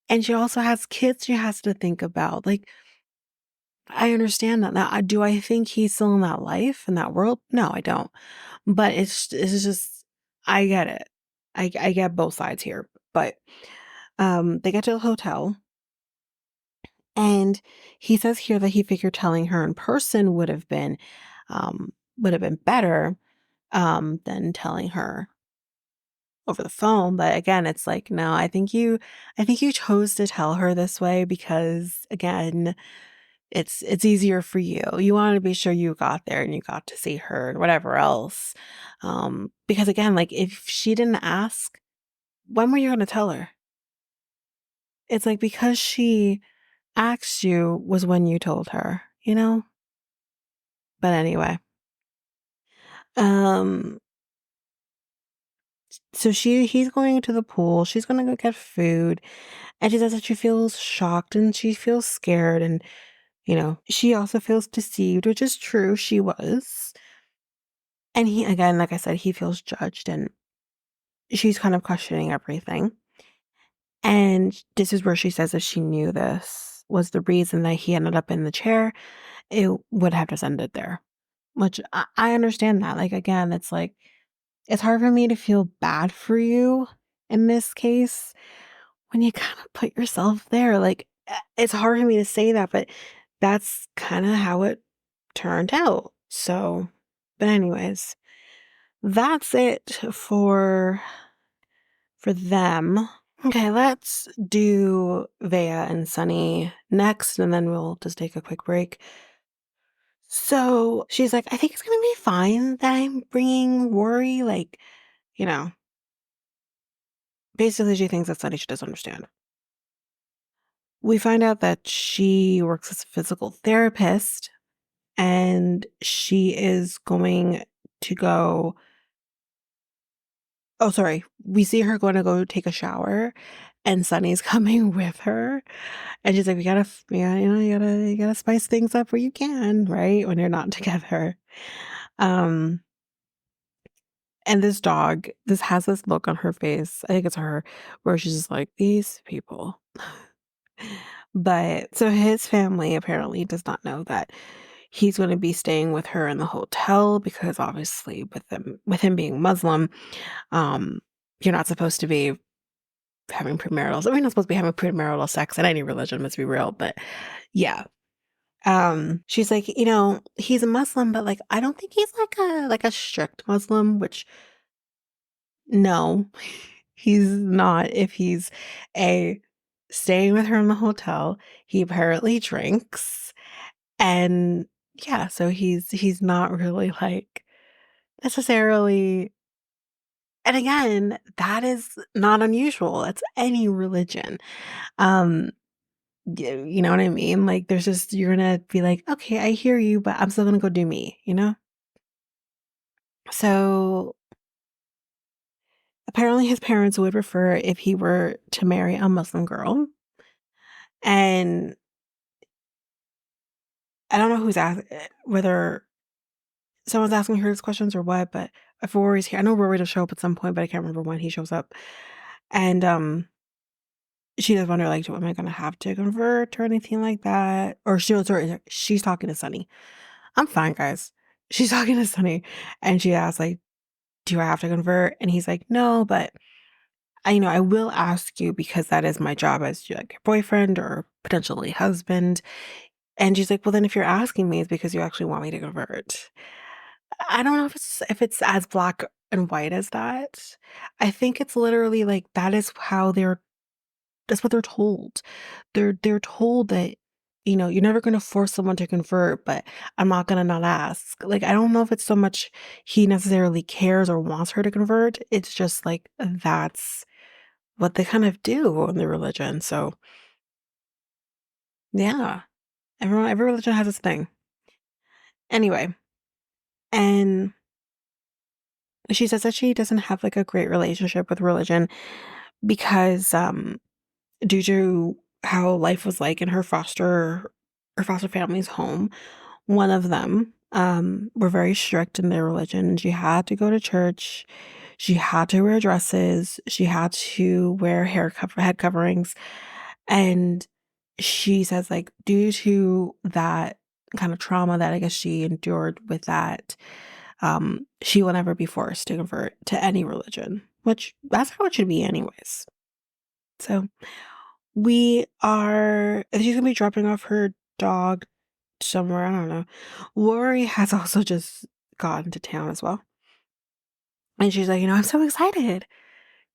And she also has kids she has to think about. Like, I understand that. Now, do I think he's still in that life, in that world? No, I don't. But it's just, I get it. I get both sides here. But they get to the hotel, and he says here that he figured telling her in person would have been better than telling her over the phone. But again, it's like, no, I think you chose to tell her this way because again, it's easier for you. You want to be sure you got there and you got to see her and whatever else. Because again, like if she didn't ask, when were you going to tell her? It's like because she asked you was when you told her, you know? But anyway, um, so he's going to the pool. She's going to go get food. And she says that she feels shocked and she feels scared. And, she also feels deceived, which is true. She was. And he, again, like I said, he feels judged and she's kind of questioning everything. And this is where she says if she knew this was the reason that he ended up in the chair, it would have just ended there. Which I understand that. Like, again, it's like, it's hard for me to feel bad for you in this case when you kind of put yourself there. Like, it's hard for me to say that, but that's kind of how it turned out. So, but anyways, that's it for them. Okay, let's do Veah and Sunny next, and then we'll just take a quick break. So she's like, I think it's gonna be fine that I'm bringing Rory. Like, you know, basically, she thinks that Sunny should just understand. We find out that she works as a physical therapist and she is going to go. Oh, sorry. We see her going to go take a shower and Sunny's coming with her. And she's like, yeah, you gotta spice things up where you can, right? When you're not together. Um, and this has this look on her face. I think it's her, where she's just like, these people. But so his family apparently does not know that he's going to be staying with her in the hotel because obviously with him being Muslim, um, you're not supposed to be having premarital. I mean, not supposed to be having premarital sex in any religion, let's be real. But yeah. She's like, he's a Muslim, but like I don't think he's like a strict Muslim, which no, he's not. If he's a staying with her in the hotel, he apparently drinks. And yeah, so he's not really like necessarily, and again, that is not unusual. That's any religion. Um you know what I mean? Like there's just you're gonna be like, okay, I hear you, but I'm still gonna go do me, you know? So apparently his parents would prefer if he were to marry a Muslim girl. And I don't know whether someone's asking her these questions or what, but if Rory's here, I know Rory will show up at some point, but I can't remember when he shows up. And she does wonder, like, am I gonna have to convert or anything like that? Or she's talking to Sunny. I'm fine, guys. She's talking to Sunny, and she asks, like, do I have to convert? And he's like, no, but I will ask you because that is my job as like your boyfriend or potentially husband. And she's like, well, then if you're asking me, it's because you actually want me to convert. I don't know if it's as black and white as that. I think it's literally like that is how that's what they're told. They're told that you're never going to force someone to convert, but I'm not going to not ask. Like I don't know if it's so much he necessarily cares or wants her to convert. It's just like that's what they kind of do in the religion. So, yeah. Every religion has its thing. Anyway, and she says that she doesn't have like a great relationship with religion because due to how life was like in her foster her foster family's home. One of them were very strict in their religion. She had to go to church. She had to wear dresses. She had to wear head coverings. And she says, like, due to that kind of trauma that I guess she endured with that, she will never be forced to convert to any religion, which that's how it should be anyways. So she's gonna be dropping off her dog somewhere, I don't know. Lori has also just gotten to town as well. And she's like, I'm so excited.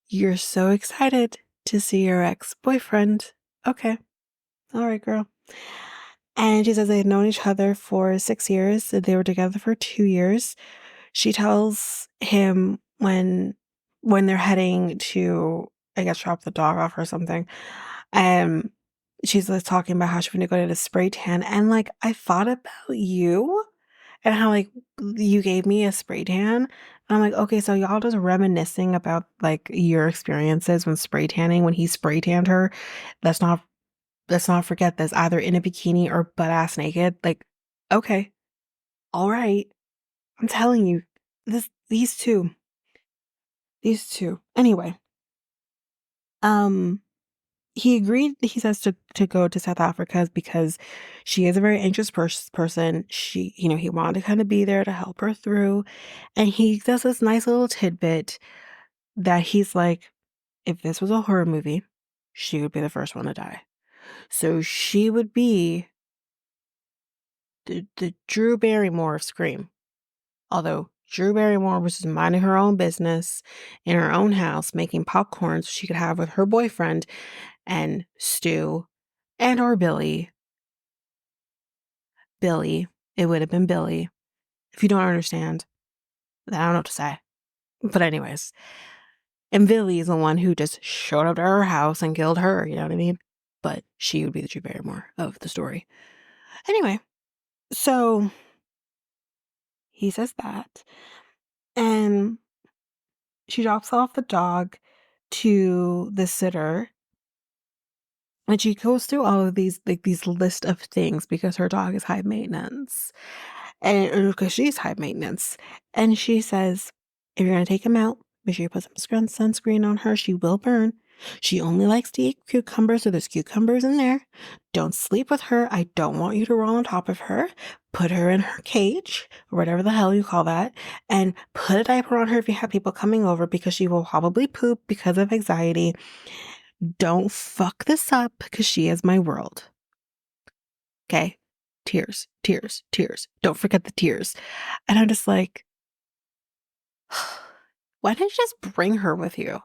You're so excited to see your ex-boyfriend. Okay. All right, girl. And she says they had known each other for 6 years. They were together for 2 years. She tells him when they're heading to, I guess, drop the dog off or something. She's like talking about how she's going to go to the spray tan. And like, I thought about you and how like you gave me a spray tan. And I'm like, okay, so y'all just reminiscing about like your experiences when spray tanning, when he spray tanned her. Let's not forget this, either in a bikini or butt ass naked. Like, okay, all right. I'm telling you, these two. Anyway, um, he agreed, he says, to go to South Africa because she is a very anxious person. He wanted to kind of be there to help her through. And he does this nice little tidbit that he's like, if this was a horror movie, she would be the first one to die. So she would be the Drew Barrymore of Scream. Although Drew Barrymore was just minding her own business in her own house, making popcorn so she could have with her boyfriend and Stu and or Billy. It would have been Billy. If you don't understand, then I don't know what to say. But anyways, and Billy is the one who just showed up to her house and killed her, you know what I mean? But she would be the Drew Barrymore of the story. Anyway, so he says that, and she drops off the dog to the sitter, and she goes through all of these list of things because her dog is high maintenance, and because she's high maintenance. And she says, if you're gonna take him out, make sure you put some sunscreen on her. She will burn. She only likes to eat cucumbers, so there's cucumbers in there. Don't sleep with her. I don't want you to roll on top of her. Put her in her cage, or whatever the hell you call that, and put a diaper on her if you have people coming over because she will probably poop because of anxiety. Don't fuck this up because she is my world. Okay? Tears, tears, tears. Don't forget the tears. And I'm just like, why didn't you just bring her with you?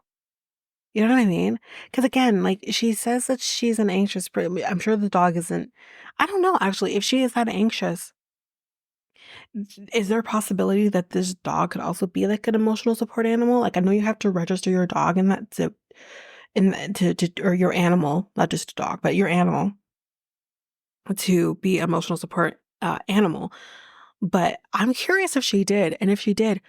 You know what I mean? Because again, like she says that she's an anxious person. I'm sure the dog isn't. I don't know, actually, if she is that anxious, is there a possibility that this dog could also be like an emotional support animal? Like I know you have to register your dog in that or your animal, not just a dog, but your animal to be emotional support animal. But I'm curious if she did, and if she did,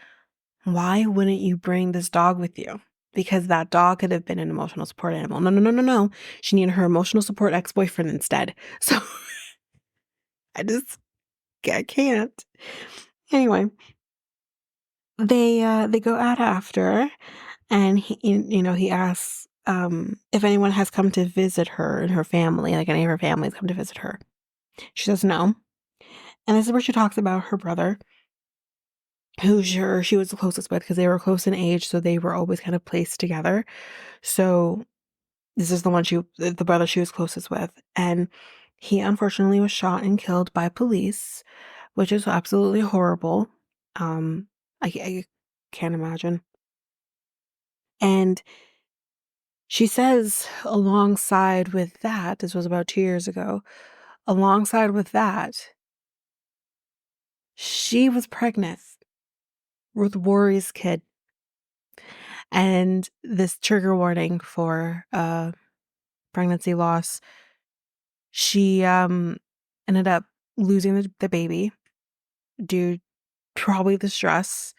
why wouldn't you bring this dog with you? Because that dog could have been an emotional support animal. No, no, no, no, no. She needed her emotional support ex-boyfriend instead. So I can't. Anyway, they go out after, and he asks if anyone has come to visit her and her family, like any of her family's come to visit her. She says no. And this is where she talks about her brother, who she was the closest with because they were close in age, so they were always kind of placed together. So this is the brother she was closest with, and he unfortunately was shot and killed by police, which is absolutely horrible. I can't imagine. And she says, alongside with that, this was about 2 years ago. Alongside with that, she was pregnant with Rory's kid. And this trigger warning for pregnancy loss, she ended up losing the baby due probably the stress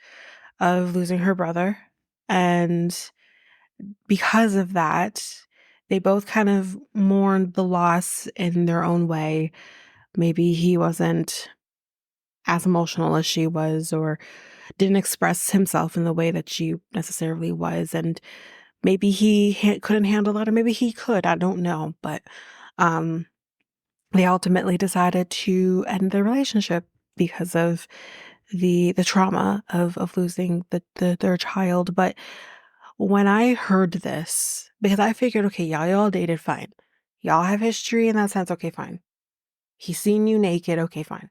of losing her brother. And because of that, they both kind of mourned the loss in their own way. maybe he wasn't as emotional as she was, or didn't express himself in the way that she necessarily was, and maybe he couldn't handle that, or maybe he could. I don't know, but um, they ultimately decided to end their relationship because of the trauma of losing their child. But when I heard this, because I figured, okay, y'all dated, fine. Y'all have history in that sense, okay, fine. He's seen you naked, okay, fine.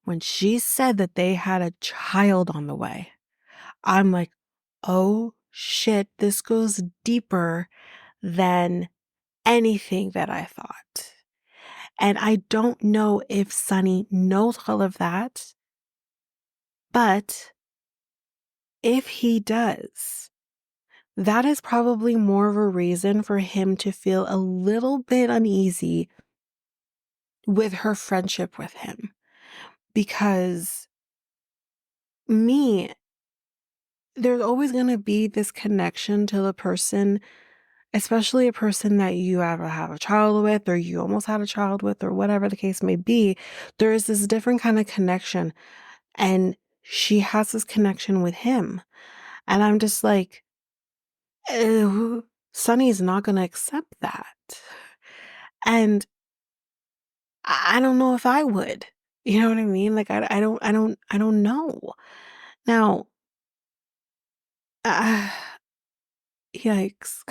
When she said that they had a child on the way, I'm like, oh shit, this goes deeper than anything that I thought. And I don't know if Sonny knows all of that, but if he does, that is probably more of a reason for him to feel a little bit uneasy with her friendship with him. Because me, there's always going to be this connection to the person, especially a person that you ever have a child with, or you almost had a child with, or whatever the case may be. There is this different kind of connection, and she has this connection with him. And I'm just like, Sonny's not going to accept that. And I don't know if I would. You know what I mean? Like, I don't know. Now, uh, yikes.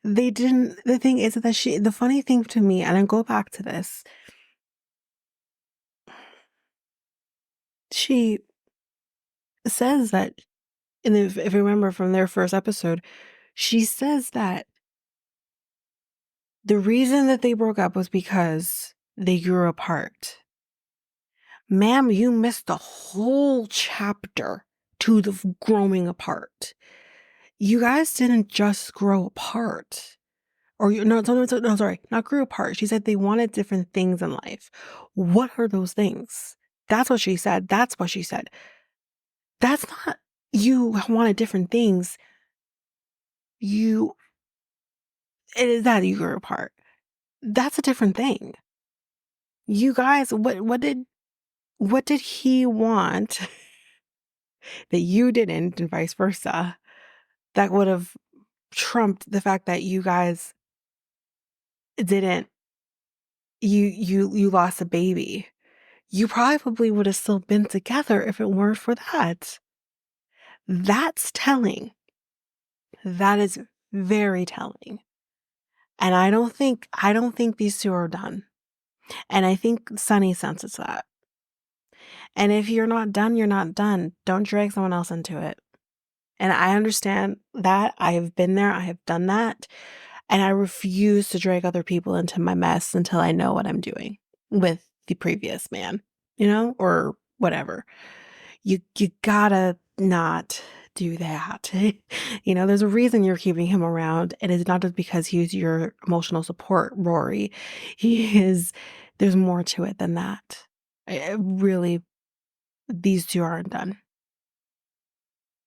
They didn't, the thing is that the funny thing to me, and I go back to this, she says that, and if you remember from their first episode, she says that the reason that they broke up was because they grew apart. Ma'am, you missed the whole chapter to the growing apart. You guys didn't just grow apart. Or no, sorry, not grew apart. She said they wanted different things in life. What are those things? That's what she said. That's what she said. That's not you wanted different things. You, it is that you grew apart. That's a different thing. You guys, what did he want that you didn't, and vice versa, that would have trumped the fact that you guys didn't, you lost a baby? You probably would have still been together if it weren't for that. That's telling. That is very telling. And I don't think these two are done. And I think Sonny senses that. And if you're not done, you're not done. Don't drag someone else into it. And I understand that. I have been there. I have done that. And I refuse to drag other people into my mess until I know what I'm doing with the previous man, or whatever. You gotta not do that. There's a reason you're keeping him around, and it's not just because he's your emotional support, Rory. There's more to it than that. Really, these two aren't done.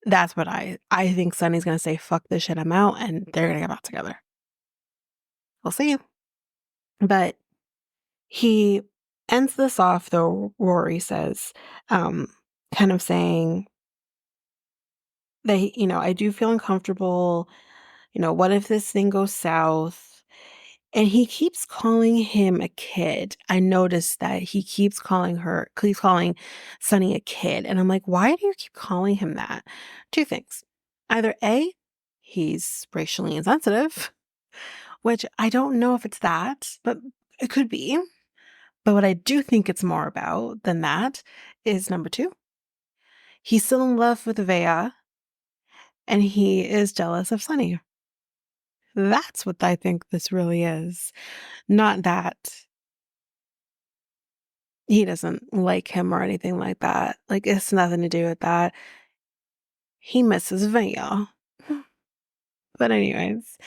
That's what I think Sonny's gonna say, fuck this shit, I'm out, and they're gonna get back together. We'll see. But he ends this off, though, Rory says, kind of saying that, I do feel uncomfortable. What if this thing goes south? And he keeps calling him a kid. I noticed that he's calling Sonny a kid. And I'm like, why do you keep calling him that? Two things. Either A, he's racially insensitive, which I don't know if it's that, but it could be. But what I do think it's more about than that is number two. He's still in love with Veah, and he is jealous of Sonny. That's what I think this really is. Not that he doesn't like him or anything like that. Like, it's nothing to do with that. He misses Veah. But anyways,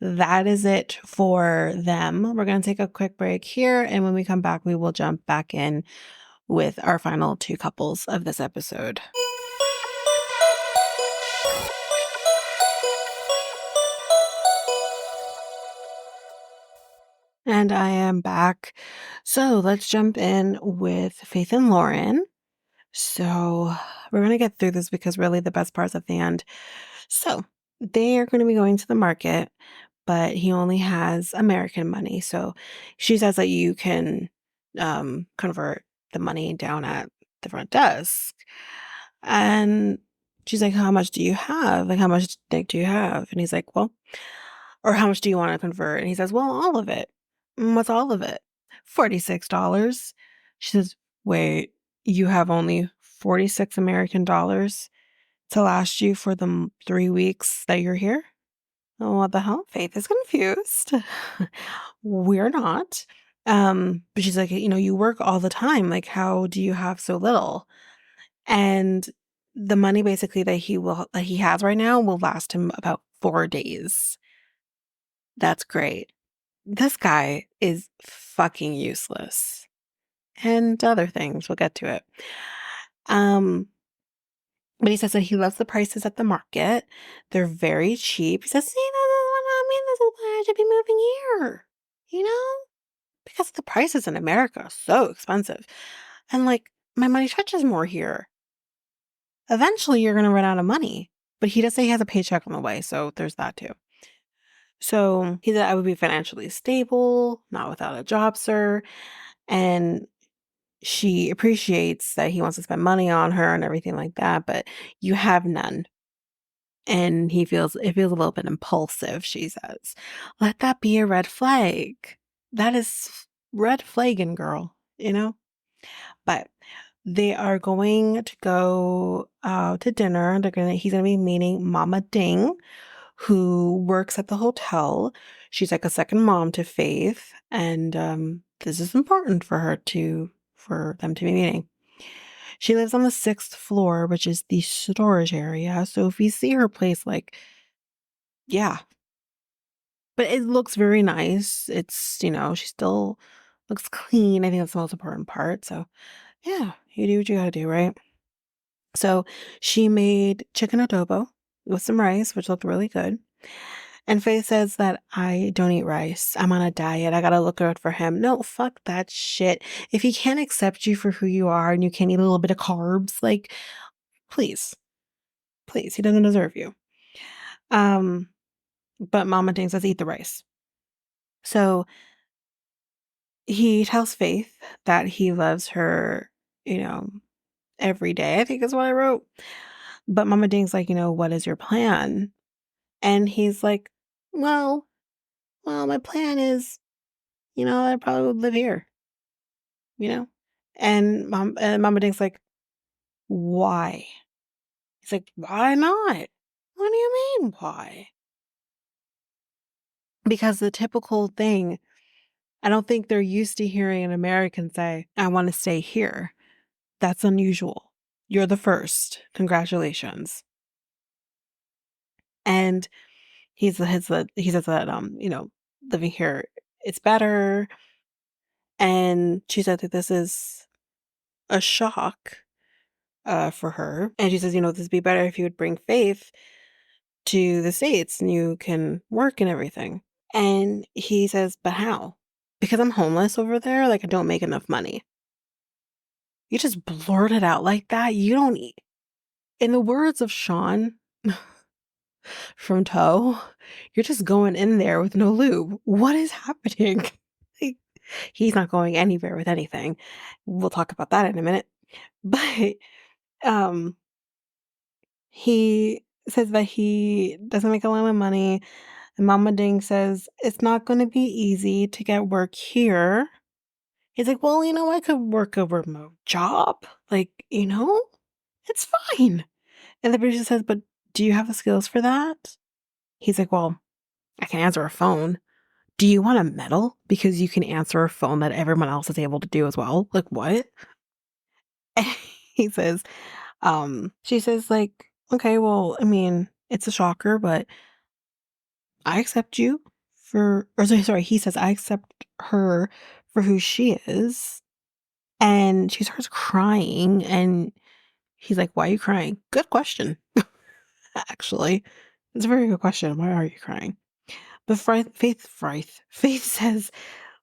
that is it for them. We're going to take a quick break here, and when we come back, we will jump back in with our final two couples of this episode. And And I am back. So let's jump in with Faith and Loren. So we're going to get through this because really the best part's at the end. So they are going to be going to the market, but he only has American money. So she says that you can convert the money down at the front desk. And she's like, how much do you have? Like, how much do you have? And he's like, well, or how much do you want to convert? And he says, well, all of it. What's all of it? $46. She says, wait, you have only 46 American dollars to last you for the 3 weeks that you're here? Oh, what the hell? Faith is confused. We're not. But she's like, you work all the time. Like, how do you have so little? And the money basically that he has right now will last him about 4 days. That's great. This guy is fucking useless. And other things. We'll get to it. But he says that he loves the prices at the market. They're very cheap. He says, see, this is why I should be moving here. Because the prices in America are so expensive. And like, my money touches more here. Eventually, you're going to run out of money. But he does say he has a paycheck on the way, so there's that too. So he said, I would be financially stable, not without a job, sir. And she appreciates that he wants to spend money on her and everything like that, but you have none. And it feels a little bit impulsive, she says. Let that be a red flag. That is red flagging, girl, But they are going to go to dinner. He's gonna be meeting Mama Ding, who works at the hotel. She's like a second mom to Faith, and this is important for them to be meeting. She lives on the 6th floor, which is the storage area. So if you see her place, like, yeah. But it looks very nice. It's, she still looks clean. I think that's the most important part. So yeah, you do what you gotta do, right? So she made chicken adobo with some rice, which looked really good. And Faith says that I don't eat rice. I'm on a diet. I gotta look good for him. No, fuck that shit. If he can't accept you for who you are and you can't eat a little bit of carbs, like, please, he doesn't deserve you. But Mama Ding says eat the rice. So he tells Faith that he loves her, every day, I think is what I wrote. But Mama Ding's like, what is your plan? And he's like, well, my plan is, I probably would live here, you know? And Mama Ding's like, why? He's like, why not? What do you mean, why? Because the typical thing, I don't think they're used to hearing an American say, I want to stay here. That's unusual. You're the first. Congratulations. And he says that, living here, it's better. And she said that this is a shock for her. And she says, this would be better if you would bring Faith to the States and you can work and everything. And he says, but how? Because I'm homeless over there, like I don't make enough money. You just blurt it out like that. You don't eat. In the words of Sean from Toe, you're just going in there with no lube. What is happening? He's not going anywhere with anything. We'll talk about that in a minute. But he says that he doesn't make a lot of money. And Mama Ding says it's not going to be easy to get work here. He's like, well, I could work a remote job. Like, it's fine. And the producer says, but do you have the skills for that? He's like, well, I can answer a phone. Do you want a medal? Because you can answer a phone that everyone else is able to do as well. Like, what? And he says, she says, like, okay, well, I mean, it's a shocker, but I accept you sorry, he says, I accept her for who she is. And she starts crying, and he's like, why are you crying? Good question. Actually, it's a very good question. Why are you crying? But Faith says,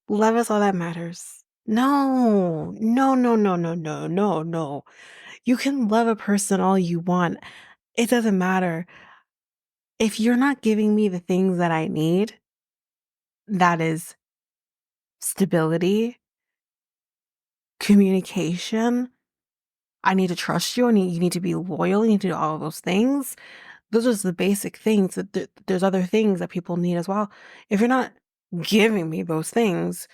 Love is all that matters. No. No, no, no, no, no, no, no. You can love a person all you want. It doesn't matter. If you're not giving me the things that I need, that is stability, communication, I need to trust you, you need to be loyal, you need to do all of those things. Those are the basic things. There's other things that people need as well. If you're not giving me those things,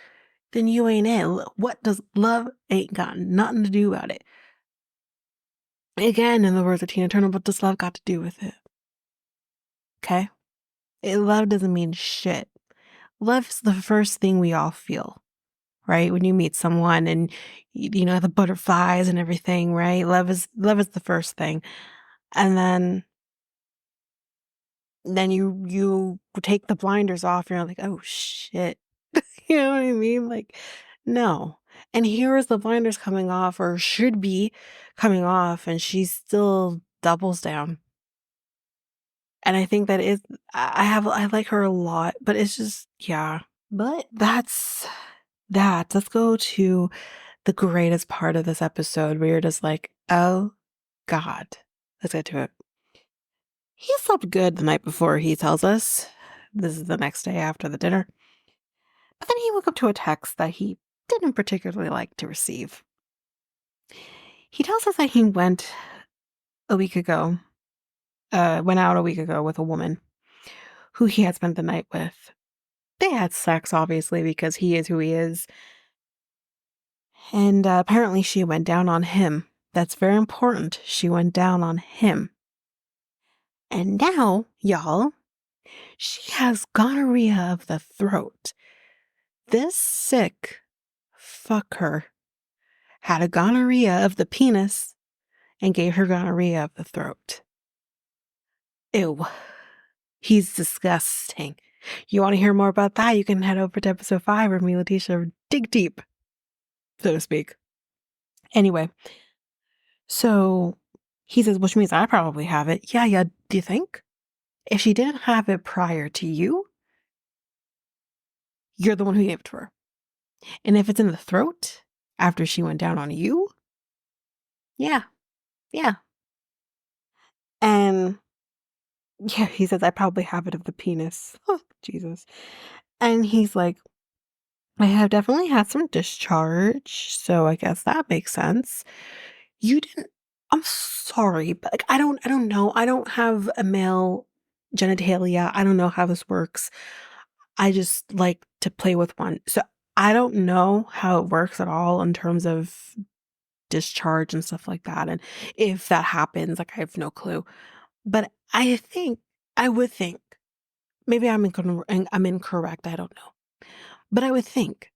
then you ain't it. What does love ain't got nothing to do about it. Again, in the words of Tina Turner, what does love got to do with it? Okay? Love doesn't mean shit. Love's the first thing we all feel, right? When you meet someone and you know the butterflies and everything, right? Love is the first thing. And then you take the blinders off and you're like, "Oh shit." You know what I mean? Like, no. And here is the blinders coming off or should be coming off and she still doubles down. And I think that is I like her a lot, but it's just yeah. But that's that. Let's go to the greatest part of this episode where you're just like, "Oh God." Let's get to it. He slept good the night before, he tells us. This is the next day after the dinner. But then he woke up to a text that he didn't particularly like to receive. He tells us that he went a week ago, went out a week ago with a woman who he had spent the night with. They had sex, obviously, because he is who he is. And apparently she went down on him. That's very important. She went down on him. And now, y'all, she has gonorrhea of the throat. This sick fucker had a gonorrhea of the penis and gave her gonorrhea of the throat. Ew. He's disgusting. You want to hear more about that? You can head over to episode 5 where me and Letitia dig deep, so to speak. Anyway, so he says, which means I probably have it. Yeah, do you think? If she didn't have it prior to you, you're the one who gave it to her. And if it's in the throat after she went down on you, yeah. And yeah, he says, I probably have it of the penis. Oh, Jesus. And he's like, I have definitely had some discharge, so I guess that makes sense. You didn't I'm sorry, but like I don't know. I don't have a male genitalia. I don't know how this works. I just like to play with one. So I don't know how it works at all in terms of discharge and stuff like that. And if that happens, like I have no clue. But I would think, maybe I'm incorrect. I don't know. But I would think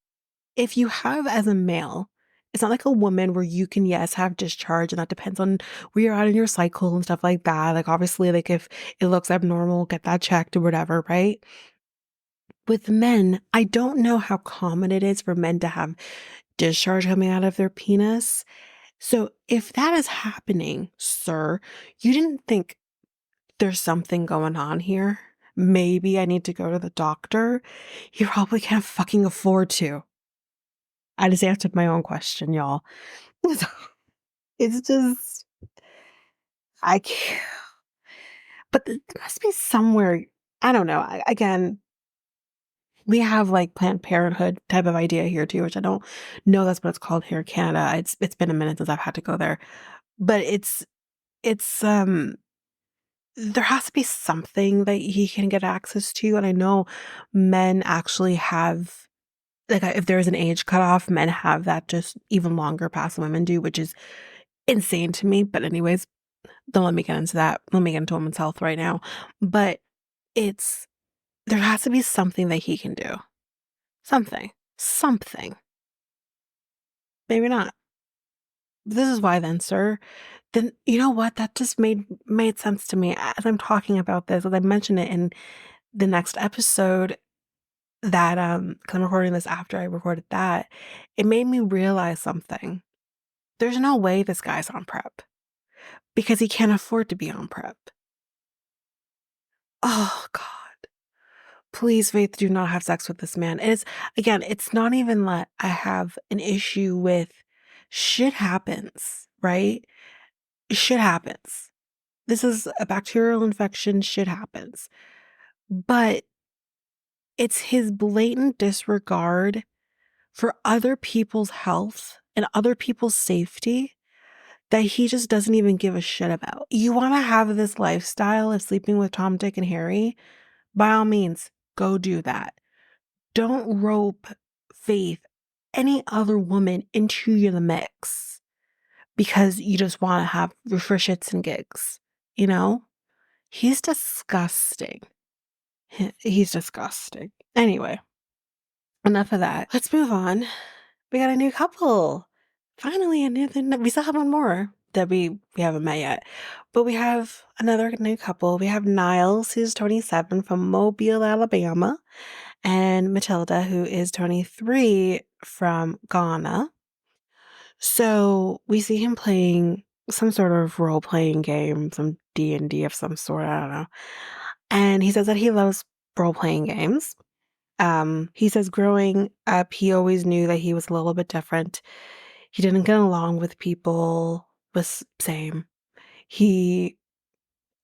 if you have as a male, it's not like a woman where you can, yes, have discharge and that depends on where you're at in your cycle and stuff like that. Like obviously, like if it looks abnormal, get that checked or whatever, right? With men, I don't know how common it is for men to have discharge coming out of their penis. So if that is happening, sir, you didn't think there's something going on here? Maybe I need to go to the doctor? You probably can't fucking afford to. I just answered my own question, y'all. It's just, I can't. But there must be somewhere, I don't know. Again, we have like Planned Parenthood type of idea here too, which I don't know that's what it's called here in Canada. It's been a minute since I've had to go there. But it's there has to be something that he can get access to. And I know men actually have like if there's an age cutoff, men have that just even longer past than women do, which is insane to me. But anyways, don't let me get into that. Let me get into women's health right now. But it's there has to be something that he can do. Something. Something. Maybe not. This is why then, sir. Then you know what? That just made sense to me as I'm talking about this, as I mentioned it in the next episode that because I'm recording this after I recorded that, it made me realize something. There's no way this guy's on prep because he can't afford to be on prep. Oh God. please, Faith, do not have sex with this man. It's, again, it's not even that I have an issue with shit happens, right? Shit happens. This is a bacterial infection, shit happens. But it's his blatant disregard for other people's health and other people's safety that he just doesn't even give a shit about. You want to have this lifestyle of sleeping with Tom, Dick, and Harry? By all means, go do that. Don't rope Faith, any other woman, into the mix because you just want to have for shits and gigs. You know? He's disgusting. He's disgusting. Anyway, enough of that. Let's move on. We got a new couple. Finally, a new thing. We still have one more that we haven't met yet. But we have another new couple. We have Niles, who's 27 from Mobile, Alabama, and Matilda, who is 23 from Ghana. So we see him playing some sort of role-playing game, some D&D of some sort, I don't know. And he says that he loves role-playing games. He says growing up, he always knew that he was a little bit different. He didn't get along with people. Was same. He,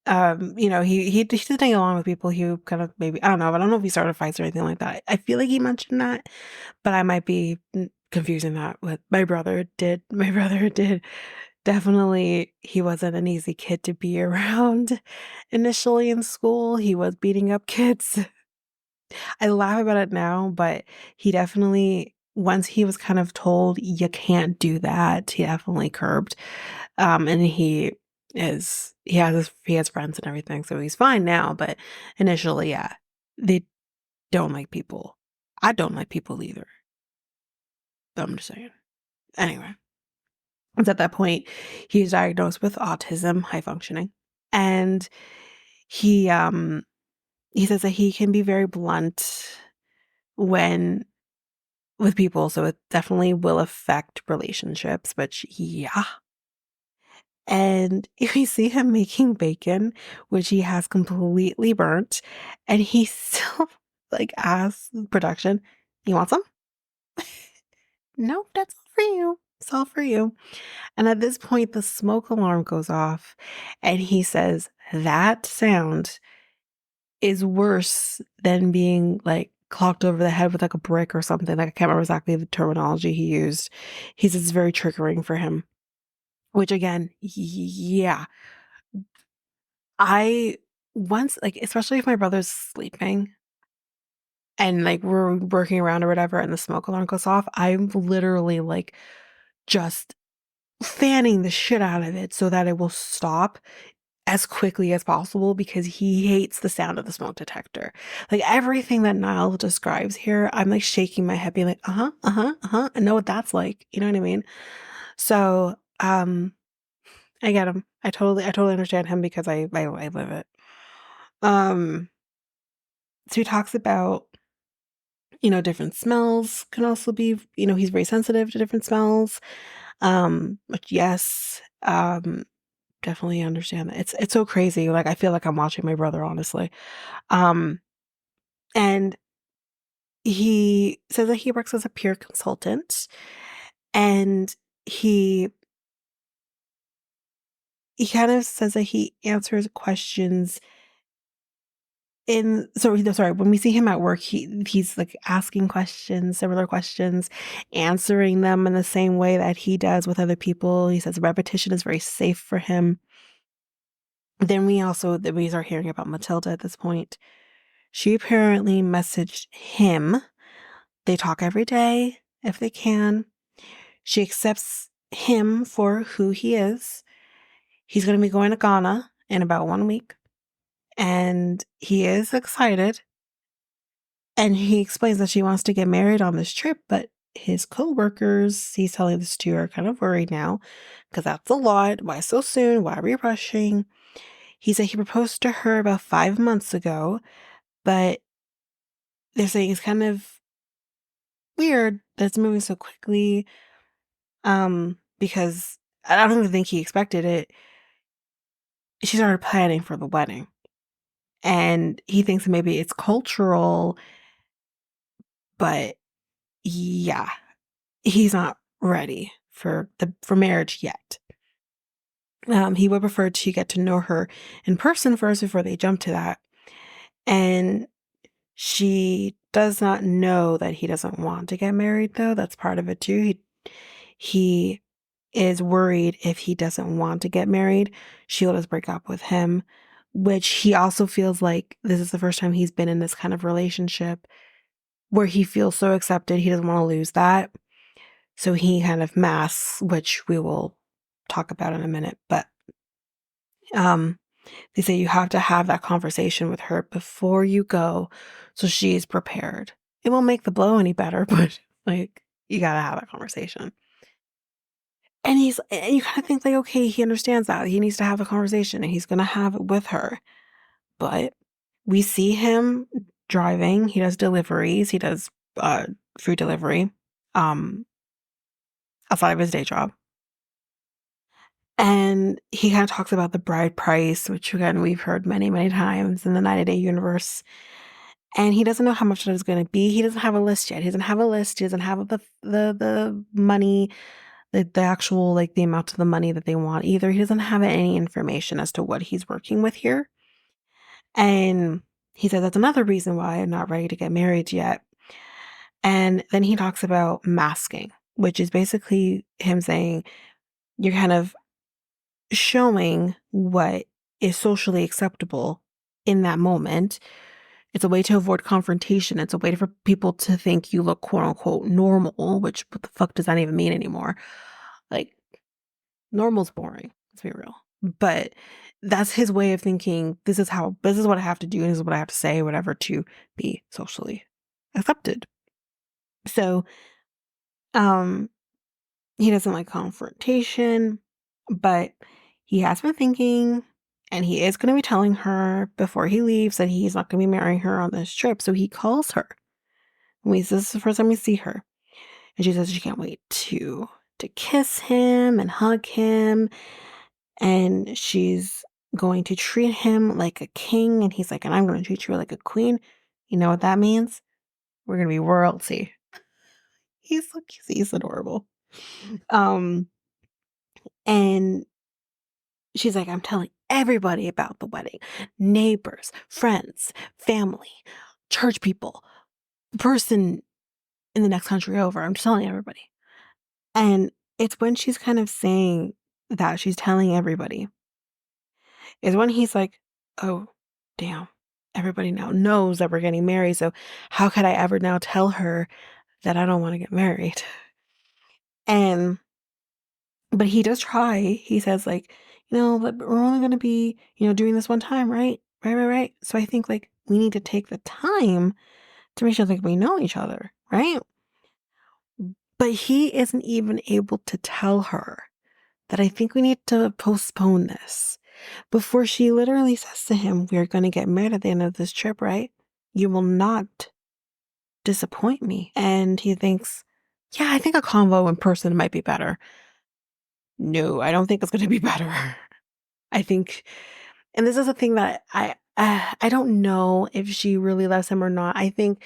he didn't get along with people. He kind of maybe, I don't know. I don't know if he started fights or anything like that. I feel like he mentioned that, but I might be confusing that with my brother did. My brother did. Definitely, he wasn't an easy kid to be around initially in school. He was beating up kids. I laugh about it now, but he definitely, once he was kind of told you can't do that, he definitely curbed. And he has friends and everything, so he's fine now. But initially, yeah, they don't like people. I don't like people either. I'm just saying. Anyway, it's at that point he's diagnosed with autism, high functioning, and he says that he can be very blunt when with people, so it definitely will affect relationships, which, yeah. And we see him making bacon, which he has completely burnt, and he still, like, asks production, "You want some?" "No, that's all for you. It's all for you." And at this point, the smoke alarm goes off, and he says, "That sound is worse than being, like, clocked over the head with, like, a brick or something." Like, I can't remember exactly the terminology he used. He says it's very triggering for him, which again, yeah. I once, like, especially if my brother's sleeping and, like, we're working around or whatever and the smoke alarm goes off, I'm literally, like, just fanning the shit out of it so that it will stop as quickly as possible because he hates the sound of the smoke detector. Like, everything that Niall describes here, I'm, like, shaking my head being like, "Uh-huh, uh-huh, uh-huh. I know what that's like." You know what I mean? So, I get him. I totally understand him because I live it. Um, so he talks about, different smells can also be, he's very sensitive to different smells. Which, yes, definitely understand that. It's so crazy. Like, I feel like I'm watching my brother, honestly. Um, and he says that he works as a peer consultant, and he he kind of says that he answers questions sorry, when we see him at work, he's, like, asking questions, similar questions, answering them in the same way that he does with other people. He says repetition is very safe for him. Then we start hearing about Matilda at this point. She apparently messaged him. They talk every day if they can. She accepts him for who he is. He's gonna be going to Ghana in about 1 week, and he is excited. And he explains that she wants to get married on this trip, but his coworkers, he's telling this to, are kind of worried now because that's a lot. Why so soon? Why are we rushing? He said he proposed to her about 5 months ago, but they're saying it's kind of weird that it's moving so quickly. Because I don't even think he expected it. She started planning for the wedding. And he thinks maybe it's cultural, but yeah, he's not ready for marriage yet. He would prefer to get to know her in person first before they jump to that. And she does not know that he doesn't want to get married, though. That's part of it, too. He is worried if he doesn't want to get married, she'll just break up with him, which he also feels like this is the first time he's been in this kind of relationship where he feels so accepted. He doesn't want to lose that. So he kind of masks, which we will talk about in a minute. But um, they say you have to have that conversation with her before you go so she's prepared. It won't make the blow any better, but like you got to have that conversation. And you kind of think like, okay, he understands that. He needs to have a conversation and he's going to have it with her. But we see him driving. He does deliveries. He does food delivery um, outside of his day job. And he kind of talks about the bride price, which again, we've heard many, many times in the 90-day universe. And he doesn't know how much that is going to be. He doesn't have a list yet. He doesn't have a list. He doesn't have the money, the actual, like the amount of the money that they want either. He doesn't have any information as to what he's working with here. And he said that's another reason why I'm not ready to get married yet. And then he talks about masking, which is basically him saying you're kind of showing what is socially acceptable in that moment. It's a way to avoid confrontation. It's a way for people to think you look quote unquote normal, which what the fuck does that even mean anymore? Like, normal's boring. Let's be real. But that's his way of thinking. This is what I have to do. And this is what I have to say, whatever, to be socially accepted. So, um, he doesn't like confrontation, but he has been thinking, and he is going to be telling her before he leaves that he's not going to be marrying her on this trip. So he calls her. This is the first time we see her. And she says she can't wait to kiss him and hug him. And she's going to treat him like a king. And he's like, and I'm going to treat you like a queen. You know what that means? We're going to be royalty. He's adorable. And she's like, I'm telling everybody about the wedding. Neighbors, friends, family, church people, the person in the next country over. I'm just telling everybody. And it's when she's kind of saying that she's telling everybody is when he's like, oh, damn. Everybody now knows that we're getting married. So how could I ever now tell her that I don't want to get married? And but he does try. He says like, but we're only going to be, doing this one time, right? Right. So I think like we need to take the time to make sure like we know each other, right? But he isn't even able to tell her that I think we need to postpone this before she literally says to him, we're going to get married at the end of this trip, right? You will not disappoint me. And he thinks, yeah, I think a convo in person might be better. No, I don't think it's going to be better. I think, and this is a thing that I don't know if she really loves him or not. I think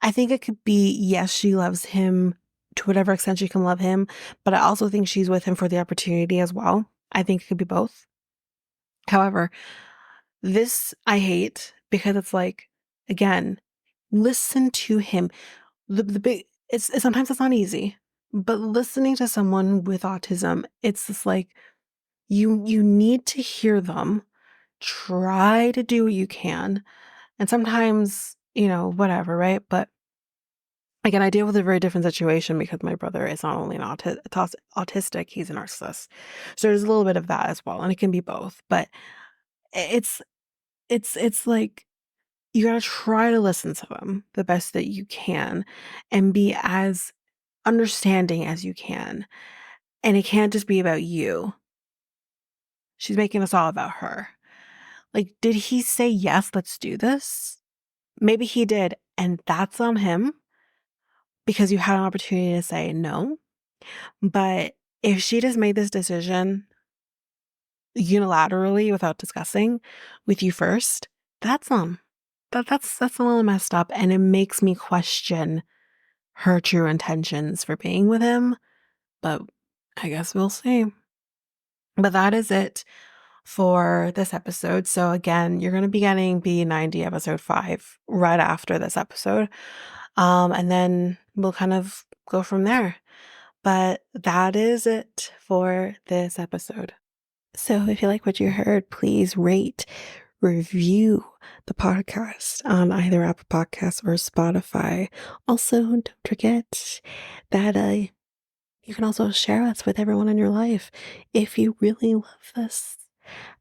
it could be, yes, she loves him to whatever extent she can love him, but I also think she's with him for the opportunity as well. I think it could be both. However, this I hate because it's like, again, listen to him. The big, sometimes it's not easy, but listening to someone with autism, it's just like, you need to hear them, try to do what you can, and sometimes, whatever, right? But again, I deal with a very different situation because my brother is not only an autistic, he's a narcissist. So there's a little bit of that as well, and it can be both. But it's like you gotta try to listen to them the best that you can and be as understanding as you can. And it can't just be about you. She's making this all about her. Like, did he say, yes, let's do this? Maybe he did, and that's on him because you had an opportunity to say no. But if she just made this decision unilaterally without discussing with you first, That's that's a little messed up, and it makes me question her true intentions for being with him, but I guess we'll see. But that is it for this episode. So again, you're going to be getting B90 episode 5 right after this episode. And then we'll kind of go from there. But that is it for this episode. So if you like what you heard, please rate, review the podcast on either Apple Podcasts or Spotify. Also, don't forget that you can also share us with everyone in your life if you really love this.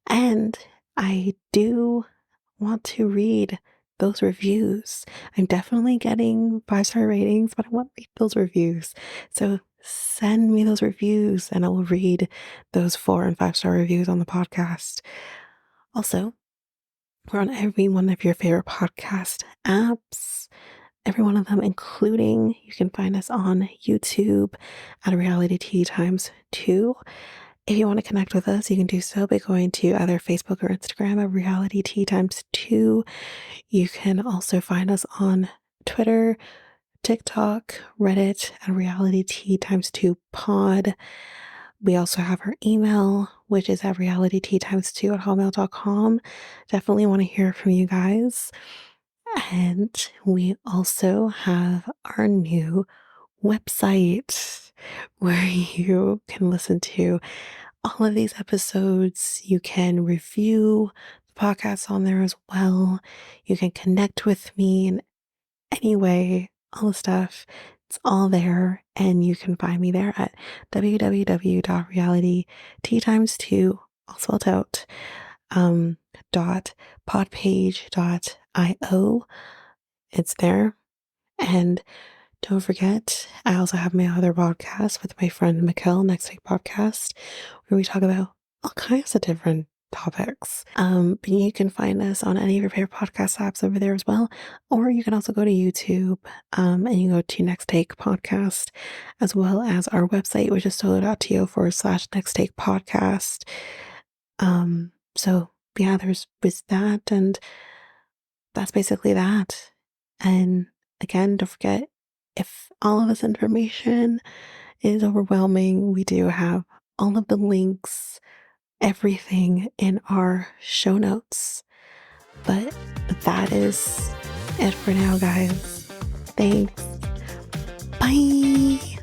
And I do want to read those reviews. I'm definitely getting 5-star ratings, but I want to read those reviews. So send me those reviews and I will read those 4 and 5-star reviews on the podcast. Also, we're on every one of your favorite podcast apps. Every one of them, including you can find us on YouTube at Reality Tea Times 2. If you want to connect with us, you can do so by going to either Facebook or Instagram at Reality Tea Times 2. You can also find us on Twitter, TikTok, Reddit at Reality Tea Times 2 Pod. We also have our email, which is at realityteatimes2 at hotmail.com. Definitely want to hear from you guys. And we also have our new website where you can listen to all of these episodes. You can review the podcast on there as well. You can connect with me in any way, all the stuff. It's all there, and you can find me there at www.realityteatimes2, all spelled out, .podpage.io. It's there. And don't forget, I also have my other podcast with my friend Mikkel, Next Take Podcast, where we talk about all kinds of different topics. But you can find us on any of your favorite podcast apps over there as well. Or you can also go to YouTube and you go to Next Take Podcast, as well as our website, which is solo.to/Next Take Podcast. So yeah, there's that, and that's basically that. And again, don't forget, if all of this information is overwhelming, we do have all of the links, everything in our show notes. But that is it for now, guys. Thanks. Bye.